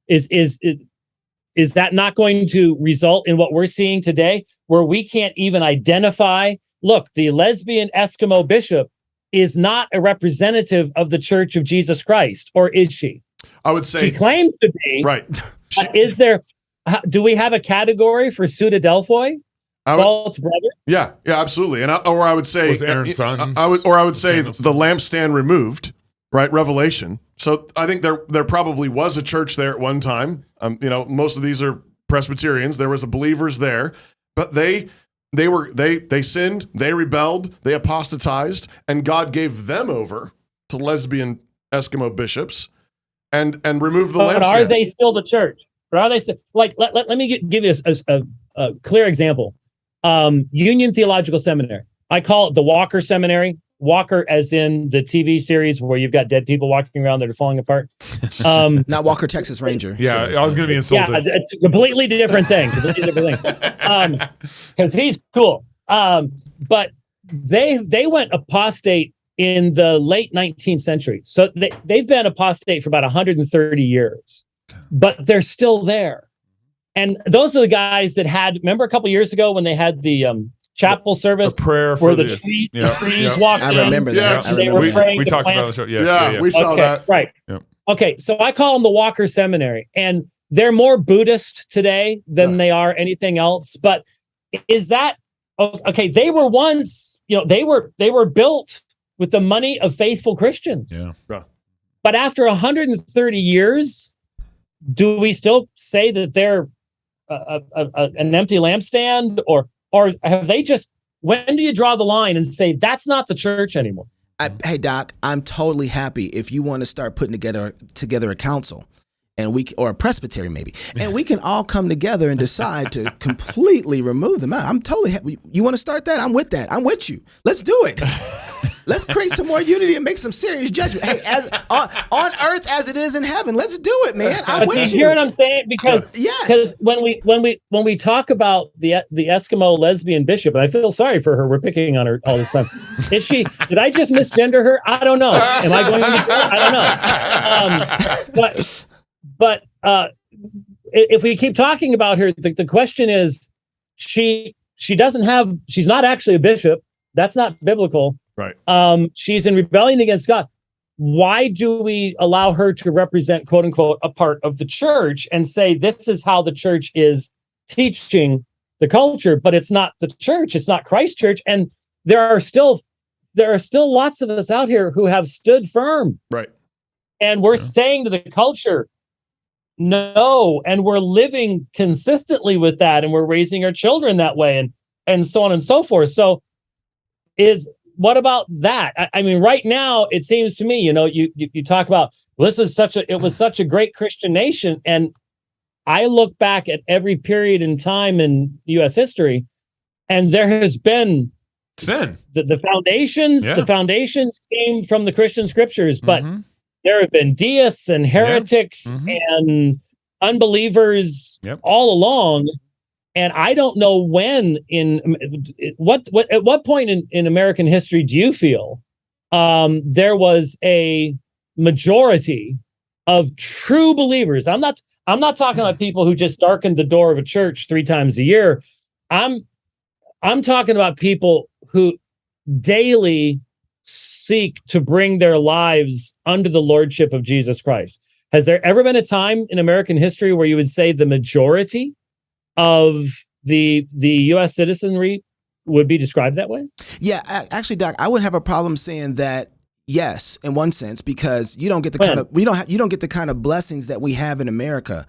S4: Is that not going to result in what we're seeing today, where we can't even identify? Look, the lesbian Eskimo bishop is not a representative of the Church of Jesus Christ, or is she?
S3: I would say
S4: she claims to be.
S3: Right.
S4: Is there? Do we have a category for Suda Delphoi? Paul's brother?
S3: Yeah, absolutely. And I would say
S1: Aaron's son.
S3: I would say the lampstand removed, right? Revelation. So I think there probably was a church there at one time. Most of these are Presbyterians. There was a believers there, but they sinned, they rebelled, they apostatized, and God gave them over to lesbian Eskimo bishops and removed the lampstand.
S4: But are they still the church? But are they still, like, let me give you a clear example. Union Theological Seminary. I call it the Walker Seminary. Walker as in the TV series where you've got dead people walking around that are falling apart.
S2: Not Walker, Texas Ranger.
S1: Yeah, I was going to be insulted.
S4: Yeah, it's a completely different thing. Because he's cool. But they went apostate in the late 19th century. So they've been apostate for about 130 years. But they're still there. And those are the guys that remember a couple years ago when they had the chapel service,
S1: the prayer
S4: where
S1: for
S4: the trees walked in.
S2: I remember that.
S4: And they were praying
S1: we
S4: to
S1: talked about
S4: plants.
S1: the show.
S3: We saw that.
S4: Right.
S1: Yep.
S4: Okay, so I call them the Walker Seminary, and they're more Buddhist today than they are anything else. But is that okay? They were once, they were built with the money of faithful Christians.
S1: Yeah.
S4: But after 130 years, do we still say that they're an empty lampstand, or have they just? When do you draw the line and say that's not the church anymore?
S2: Hey Doc, I'm totally happy if you want to start putting together a council, or a presbytery maybe, and we can all come together and decide to completely remove them out. I'm totally happy. You want to start that? I'm with that. I'm with you. Let's do it. Let's create some more unity and make some serious judgment. Hey, as on earth as it is in heaven, let's do it, man. I'm with you.
S4: You hear what I'm saying? Because when we talk about the Eskimo lesbian bishop, and I feel sorry for her. We're picking on her all this time. Did I just misgender her? I don't know. Am I going to? I don't know. But if we keep talking about her, the question is, she's not actually a bishop. That's not biblical.
S3: Right.
S4: She's in rebellion against God. Why do we allow her to represent, quote unquote, a part of the church and say this is how the church is teaching the culture? But it's not the church. It's not Christ Church. And there are still lots of us out here who have stood firm.
S3: Right.
S4: And we're saying to the culture, no, and we're living consistently with that, and we're raising our children that way, and so on and so forth. So what about that? I mean, right now, it seems to me, you talk about, well, it was such a great Christian nation. And I look back at every period in time in U.S. history, and there has been
S1: sin.
S4: The foundations came from the Christian scriptures, but there have been deists and heretics and unbelievers all along. And I don't know when at what point in American history do you feel there was a majority of true believers? I'm not talking about people who just darkened the door of a church 3 times a year. I'm talking about people who daily seek to bring their lives under the lordship of Jesus Christ. Has there ever been a time in American history where you would say the majority of the U.S. citizenry would be described that way?
S2: Yeah, actually, Doc, I would have a problem saying that. Yes, in one sense, because you don't get you don't get the kind of blessings that we have in America.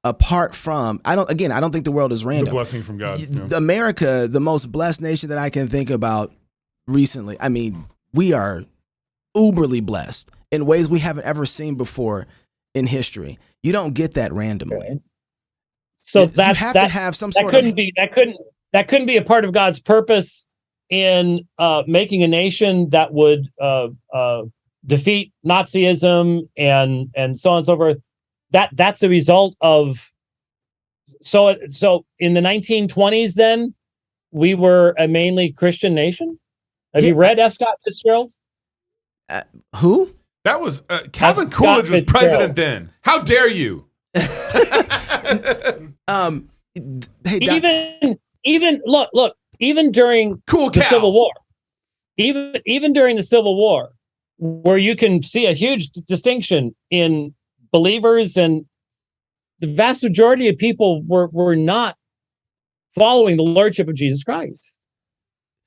S2: Apart from, I don't think the world is random.
S1: The blessing from God.
S2: America, the most blessed nation that I can think about recently. I mean, we are uberly blessed in ways we haven't ever seen before in history. You don't get that randomly.
S4: Okay. So
S2: you have to have some sort of
S4: that couldn't be a part of God's purpose in making a nation that would defeat Nazism and so on and so forth. That's a result of so in the 1920s then we were a mainly Christian nation? Have you read F. Scott Fitzgerald?
S2: Who?
S1: That was Calvin
S4: Scott
S1: Coolidge was
S4: Fitzgerald.
S1: president then. How dare you?
S2: Hey, Doc,
S4: Even look, even during
S1: Cool
S4: the
S1: cow.
S4: Civil War, even during the Civil War, where you can see a huge distinction in believers, and the vast majority of people were not following the lordship of Jesus Christ.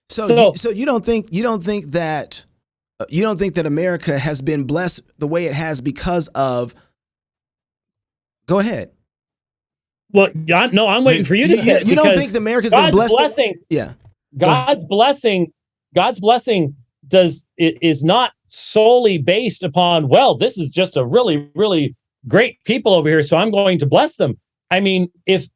S2: So you don't think that America has been blessed the way it has because of? Go ahead.
S4: Well, no, I'm waiting for you to say it.
S2: You don't
S4: because
S2: think America's been
S4: God's
S2: blessed?
S4: blessing,
S2: Yeah.
S4: God's blessing is not solely based upon, well, this is just a really, really great people over here, so I'm going to bless them. I mean, if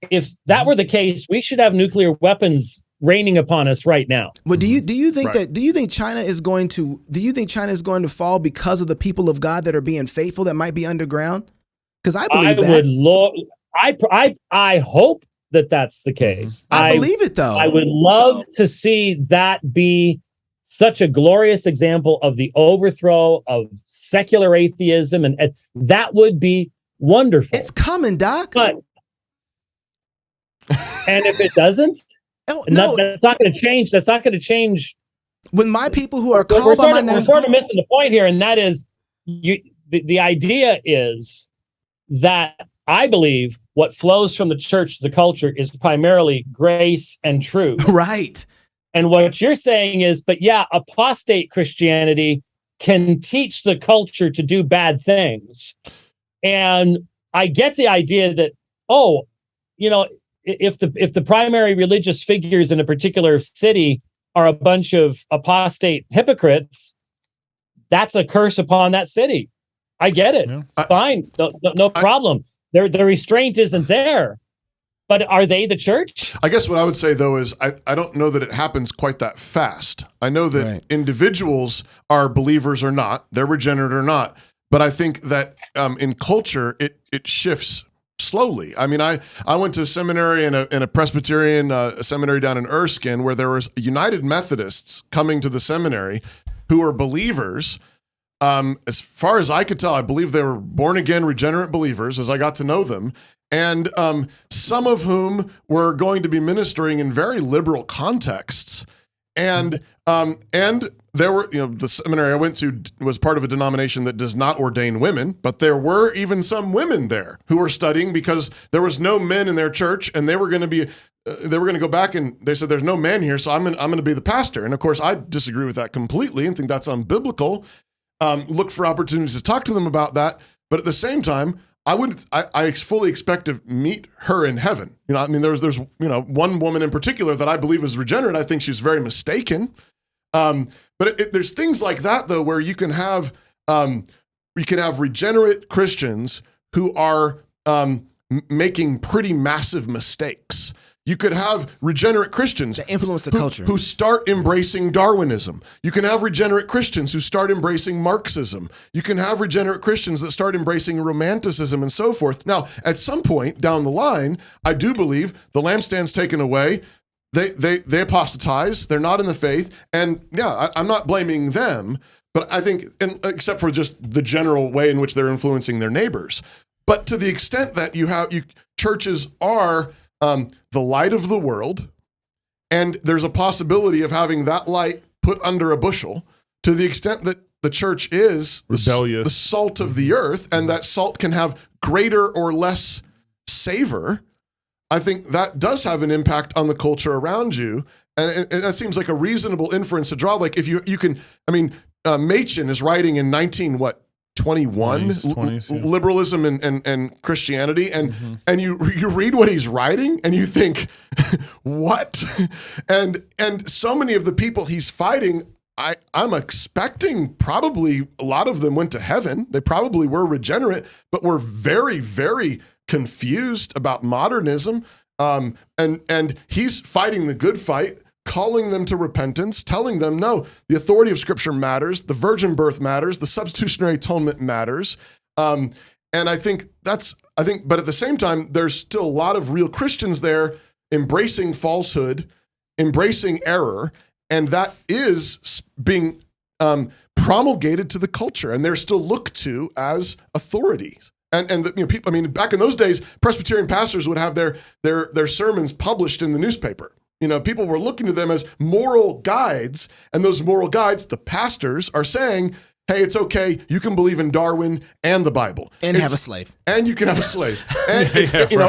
S4: that were the case, we should have nuclear weapons raining upon us right now.
S2: Well, do you think
S3: Right.
S2: do you think China is going to fall because of the people of God that are being faithful that might be underground? Because I believe
S4: I hope that that's the case.
S2: I believe it though.
S4: I would love to see that be such a glorious example of the overthrow of secular atheism, and that would be wonderful.
S2: It's coming, Doc.
S4: But and if it doesn't,
S2: No,
S4: that's not going to change. That's not going to change.
S2: when my people who are
S4: We're
S2: called by my
S4: sort,
S2: name,
S4: we're sort of missing the point here, and that is, the idea is that I believe what flows from the church to the culture is primarily grace and truth.
S2: right?
S4: And what you're saying is, but yeah, apostate Christianity can teach the culture to do bad things. And I get the idea that, if the primary religious figures in a particular city are a bunch of apostate hypocrites, that's a curse upon that city. I get it.
S1: Yeah.
S4: Fine. No problem. The restraint isn't there. But are they the church?
S3: I guess what I would say, though, is I don't know that it happens quite that fast. I know that
S2: Right.
S3: individuals are believers or not, they're regenerate or not, but I think that in culture, it shifts slowly. I mean, I went to seminary in a Presbyterian seminary down in Erskine where there was United Methodists coming to the seminary who were believers. As far as I could tell, I believe they were born-again, regenerate believers as I got to know them. And some of whom were going to be ministering in very liberal contexts. And there were, the seminary I went to was part of a denomination that does not ordain women, but there were even some women there who were studying because there was no men in their church, and they were going to go back and they said, "There's no man here, so I'm going to be the pastor." And of course, I disagree with that completely and think that's unbiblical. Look for opportunities to talk to them about that, but at the same time, I fully expect to meet her in heaven. I mean, there's one woman in particular that I believe is regenerate. I think she's very mistaken. But there's things like that though, where you can have regenerate Christians who are making pretty massive mistakes. You could have regenerate Christians
S2: To influence the culture.
S3: who start embracing Darwinism. You can have regenerate Christians who start embracing Marxism. You can have regenerate Christians that start embracing Romanticism and so forth. Now, at some point down the line, I do believe the lampstand's taken away. They apostatize. They're not in the faith. And yeah, I'm not blaming them, but I think, except for just the general way in which they're influencing their neighbors. But to the extent that churches are the light of the world, and there's a possibility of having that light put under a bushel, to the extent that the church is
S1: Rebellious.
S3: the salt of the earth, and that salt can have greater or less savor, I think that does have an impact on the culture around you. And that seems like a reasonable inference to draw. Like if you can, Machen is writing in 21,
S1: 20s, yeah.
S3: liberalism and Christianity, and you read what he's writing and you think, what? And so many of the people he's fighting, I'm expecting probably a lot of them went to heaven. They probably were regenerate, but were very, very confused about modernism. And he's fighting the good fight, calling them to repentance, telling them, no, the authority of Scripture matters, the virgin birth matters, the substitutionary atonement matters. And I think, but at the same time, there's still a lot of real Christians there embracing falsehood embracing error, and that is being promulgated to the culture, and they're still looked to as authorities. And people. I mean, back in those days, Presbyterian pastors would have their sermons published in the newspaper. People were looking to them as moral guides, and those moral guides, the pastors, are saying, hey, it's okay. You can believe in Darwin and the Bible,
S2: and have a slave,
S3: and you can have a slave, and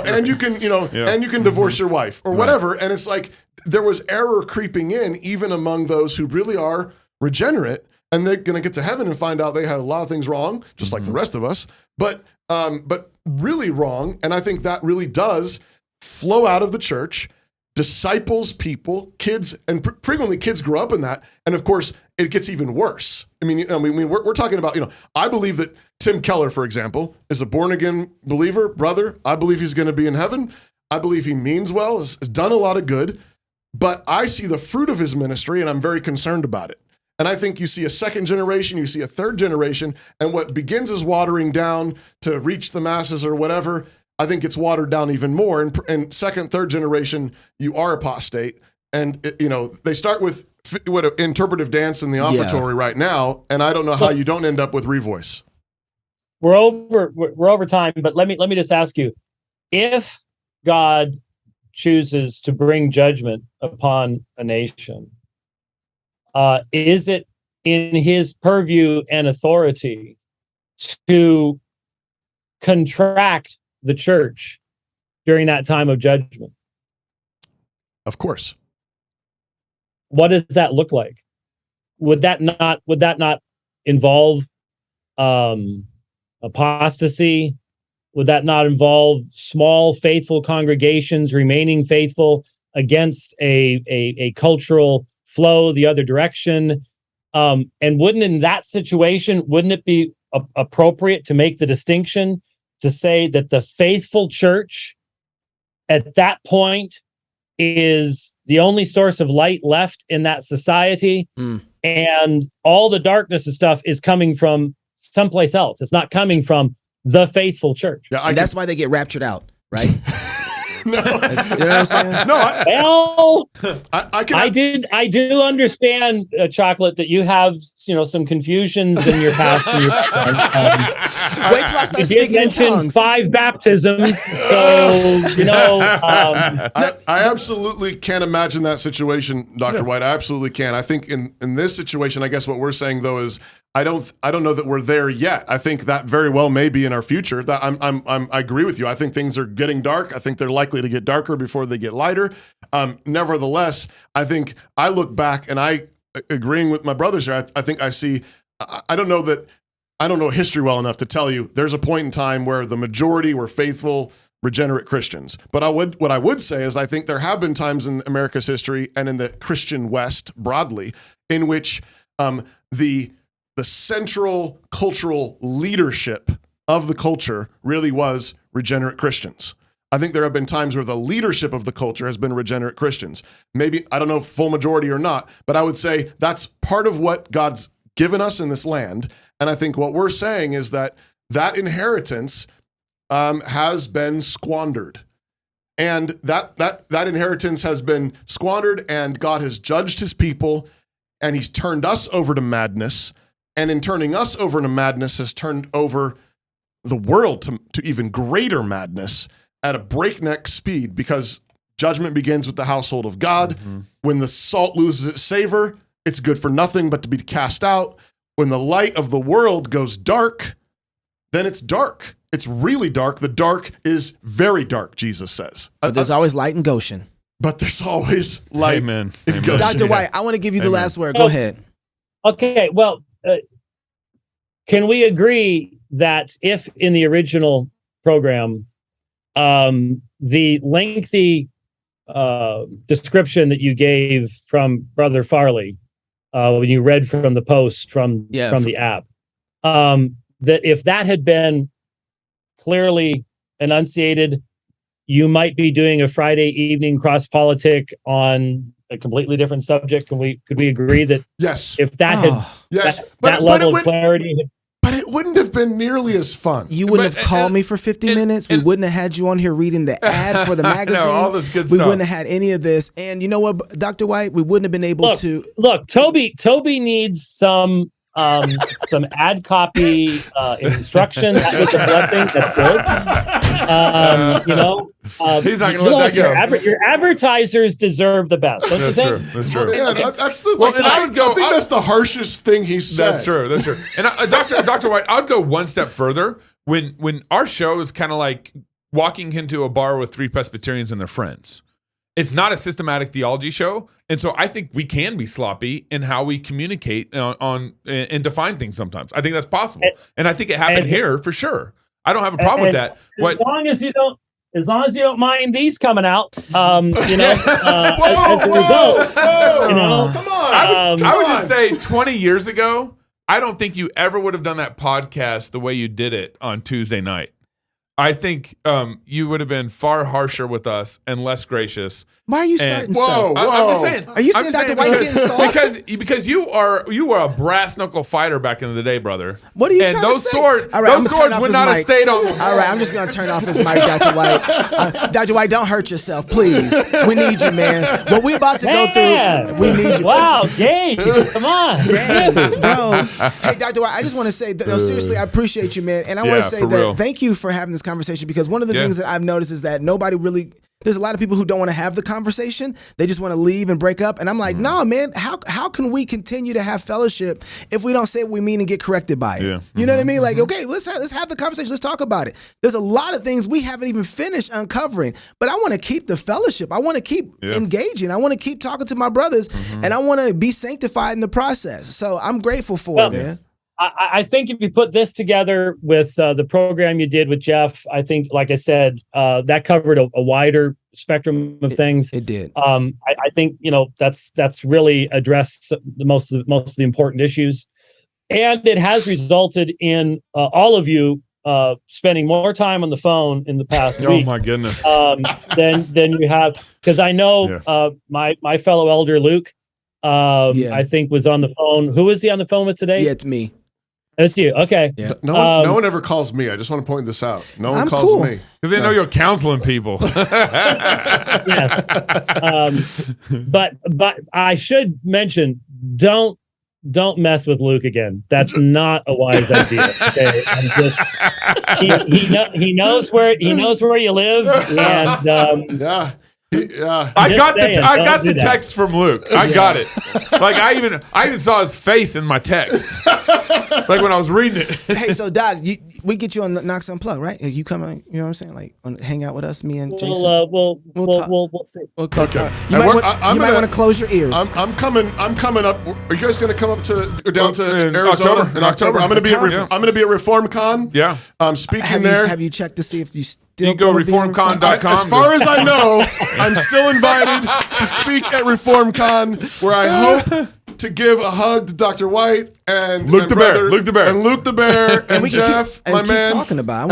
S3: and you can, and you can divorce your wife or whatever. And it's like there was error creeping in, even among those who really are regenerate, and they're going to get to heaven and find out they had a lot of things wrong, just like the rest of us, but really wrong. And I think that really does flow out of the church. Disciples people, kids, and frequently kids grow up in that. And of course, it gets even worse. I mean, we're talking about, I believe that Tim Keller, for example, is a born again believer, brother. I believe he's going to be in heaven. I believe he means well, has done a lot of good, but I see the fruit of his ministry and I'm very concerned about it. And I think you see a second generation, you see a third generation, and what begins as watering down to reach the masses or whatever, I think it's watered down even more. And second, third generation, you are apostate. And, they start with interpretive dance in the offertory right now. And I don't know how you don't end up with revoice.
S4: We're over time, but let me just ask you, if God chooses to bring judgment upon a nation, is it in his purview and authority to contract the church during that time of judgment?
S3: Of course.
S4: What does that look like? Would that not involve apostasy? Would that not involve small faithful congregations remaining faithful against a cultural flow the other direction? And wouldn't it be appropriate to make the distinction to say that the faithful church at that point is the only source of light left in that society, and all the darkness and stuff is coming from someplace else? It's not coming from the faithful church.
S2: Yeah, that's why they get raptured out, right?
S3: No,
S2: you know what I'm saying?
S3: No,
S4: I do understand, Chocolate, that you have some confusions in your past.
S2: Wait till I start speaking in tongues.
S4: 5 baptisms, so
S3: I absolutely can't imagine that situation, Dr. White. I absolutely can. I think in this situation, I guess what we're saying though is I don't know that we're there yet. I think that very well may be in our future. That I agree with you. I think things are getting dark. I think they're likely to get darker before they get lighter. Nevertheless, I think I look back and agreeing with my brothers here, I think I see. I don't know history well enough to tell you there's a point in time where the majority were faithful, regenerate Christians. But what I would say is I think there have been times in America's history and in the Christian West broadly in which the central cultural leadership of the culture really was regenerate Christians. I think there have been times where the leadership of the culture has been regenerate Christians. Maybe, I don't know, full majority or not, but I would say that's part of what God's given us in this land. And I think what we're saying is that inheritance has been squandered. And that inheritance has been squandered, and God has judged his people, and he's turned us over to madness. And in turning us over to madness, has turned over the world to even greater madness at a breakneck speed, because judgment begins with the household of God. Mm-hmm. When the salt loses its savor, it's good for nothing but to be cast out. When the light of the world goes dark, then it's dark. It's really dark. The dark is very dark, Jesus says.
S2: But there's always light in Goshen.
S3: But there's always light
S1: in
S3: Goshen.
S2: Dr. White, I want to give you the last word. Go ahead.
S4: Okay, well, can we agree that if in the original program, the lengthy description that you gave from Brother Farley, when you read from the post from the app, that if that had been clearly enunciated, you might be doing a Friday evening CrossPolitic on a completely different subject. Could we agree that
S3: yes,
S4: if that had that level of clarity?
S3: But it wouldn't have been nearly as fun.
S2: You wouldn't have called me for 50 minutes. We wouldn't have had you on here reading the ad for the magazine.
S1: all this good
S2: We
S1: stuff.
S2: wouldn't have had any of this. And you know what, Dr. White? We wouldn't have been able to.
S4: Look, Toby needs some ad copy instruction with the blood thing. That's good.
S1: He's not going to let that go.
S4: Your advertisers deserve the best, don't you think?
S1: That's true.
S3: Yeah, that's the.
S1: Well, and I think
S3: that's the harshest thing he said.
S1: That's true. And Dr. White, I would go one step further. When our show is kind of like walking into a bar with three Presbyterians and their friends. It's not a systematic theology show, and so I think we can be sloppy in how we communicate on and define things sometimes. I think that's possible, and I think it happened here for sure. I don't have a problem with that.
S4: As long as you don't mind these coming out, as a result,
S3: come on.
S1: I would just say 20 years ago, I don't think you ever would have done that podcast the way you did it on Tuesday night. I think you would have been far harsher with us and less gracious.
S2: Why are you starting
S3: Whoa,
S2: stuff?
S1: I'm just saying.
S2: Are you saying Dr. White's getting soft?
S1: Because you were a brass knuckle fighter back in the day, brother.
S2: What are you
S1: and
S2: trying
S1: those
S2: to say?
S1: swords,
S2: All right,
S1: those swords would not have stayed on.
S2: All right, I'm just going to turn off his mic, Dr. White. Dr. White, don't hurt yourself, please. We need you, man. What we about to go through, we need you.
S4: Wow, Gabe, come on.
S2: Damn, bro. Hey, Dr. White, I just want to say, no, seriously, I appreciate you, man. And I want to say that thank you for having this conversation, because one of the things that I've noticed is that there's a lot of people who don't want to have the conversation. They just want to leave and break up. And I'm like, no, man, how can we continue to have fellowship if we don't say what we mean and get corrected by it? Yeah. You know what I mean? Like, okay, let's have the conversation. Let's talk about it. There's a lot of things we haven't even finished uncovering, but I want to keep the fellowship. I want to keep engaging. I want to keep talking to my brothers, and I want to be sanctified in the process. So I'm grateful for it, man.
S4: I think if you put this together with the program you did with Jeff, I think, like I said, that covered a wider spectrum of things.
S2: It did.
S4: I think that's really addressed most of the important issues, and it has resulted in all of you spending more time on the phone in the past week.
S1: Oh my goodness!
S4: Than you have, because I know my fellow elder Luke, I think was on the phone. Who was he on the phone with today?
S2: Yeah, it's me.
S4: It's you. Okay.
S3: Yeah. No one ever calls me. I just want to point this out. No one calls me.
S1: Because they know you're counseling people.
S4: Yes. But I should mention, don't mess with Luke again. That's not a wise idea. Okay. He knows where you live, and
S1: I got the text from Luke. I got it. Like I even saw his face in my text. Like when I was reading it.
S2: Hey, so Doc, we get you on Knox Unplugged, right? You come on, you know what I'm saying? Like hang out with us, me and Jason.
S4: We'll see.
S3: Okay.
S2: You might want to close your ears.
S3: I'm coming up. Are you guys going to come up down to Arizona in October? I'm going to be at ReformCon.
S1: Yeah.
S3: I'm speaking there.
S2: Have you checked to see if you still
S1: go reformcon.com?
S3: As far as I know, I'm still invited to speak at ReformCon, where I hope to give a hug to Dr. White and
S1: Luke the Bear,
S3: and Jeff, my man.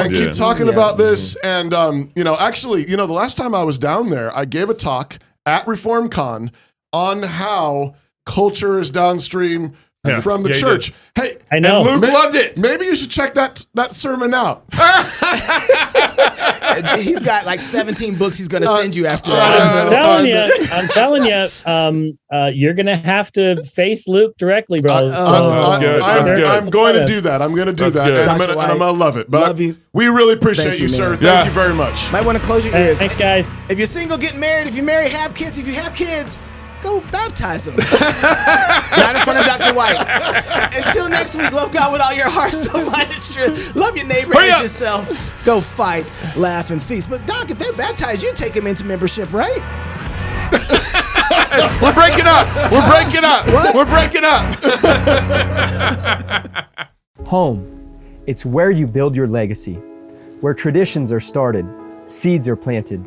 S2: Keep
S3: talking about this. And actually, the last time I was down there, I gave a talk at ReformCon on how culture is downstream from the church. Hey,
S4: I know.
S1: And Luke loved it.
S3: Maybe you should check that sermon out.
S2: He's got like 17 books he's going to send you after
S4: that. I'm telling you, you're going to have to face Luke directly, bro.
S3: I'm going to do that. I'm going to do that. And I'm going to love it. But
S2: love you.
S3: We really appreciate you, sir. Thank you very much.
S2: Might want to close your ears.
S4: Thanks, guys.
S2: If you're single, get married. If you're married, have kids. If you have kids, go baptize them. Not in front of Dr. White. Until next week, love God with all your heart, soul, mind, and strength. Love your neighbor as yourself. Go fight, laugh, and feast. But Doc, if they're baptized, you take them into membership, right?
S1: We're breaking up.
S2: What?
S1: We're breaking up.
S5: Home. It's where you build your legacy, where traditions are started, seeds are planted,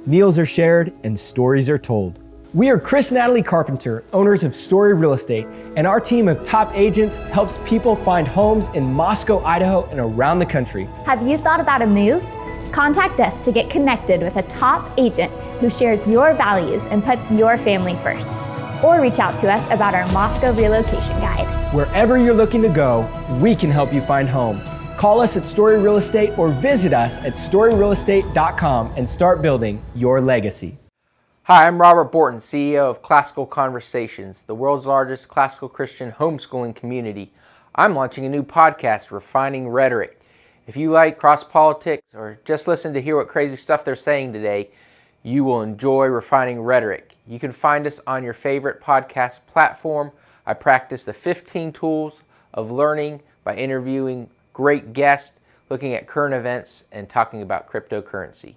S5: meals are shared, and stories are told.
S6: We are Chris and Natalie Carpenter, owners of Story Real Estate, and our team of top agents helps people find homes in Moscow, Idaho, and around the country.
S7: Have you thought about a move? Contact us to get connected with a top agent who shares your values and puts your family first. Or reach out to us about our Moscow relocation guide.
S6: Wherever you're looking to go, we can help you find home. Call us at Story Real Estate or visit us at storyrealestate.com and start building your legacy.
S8: Hi, I'm Robert Borton, CEO of Classical Conversations, the world's largest classical Christian homeschooling community. I'm launching a new podcast, Refining Rhetoric. If you like CrossPolitic or just listen to hear what crazy stuff they're saying today, you will enjoy Refining Rhetoric. You can find us on your favorite podcast platform. I practice the 15 tools of learning by interviewing great guests, looking at current events, and talking about cryptocurrency.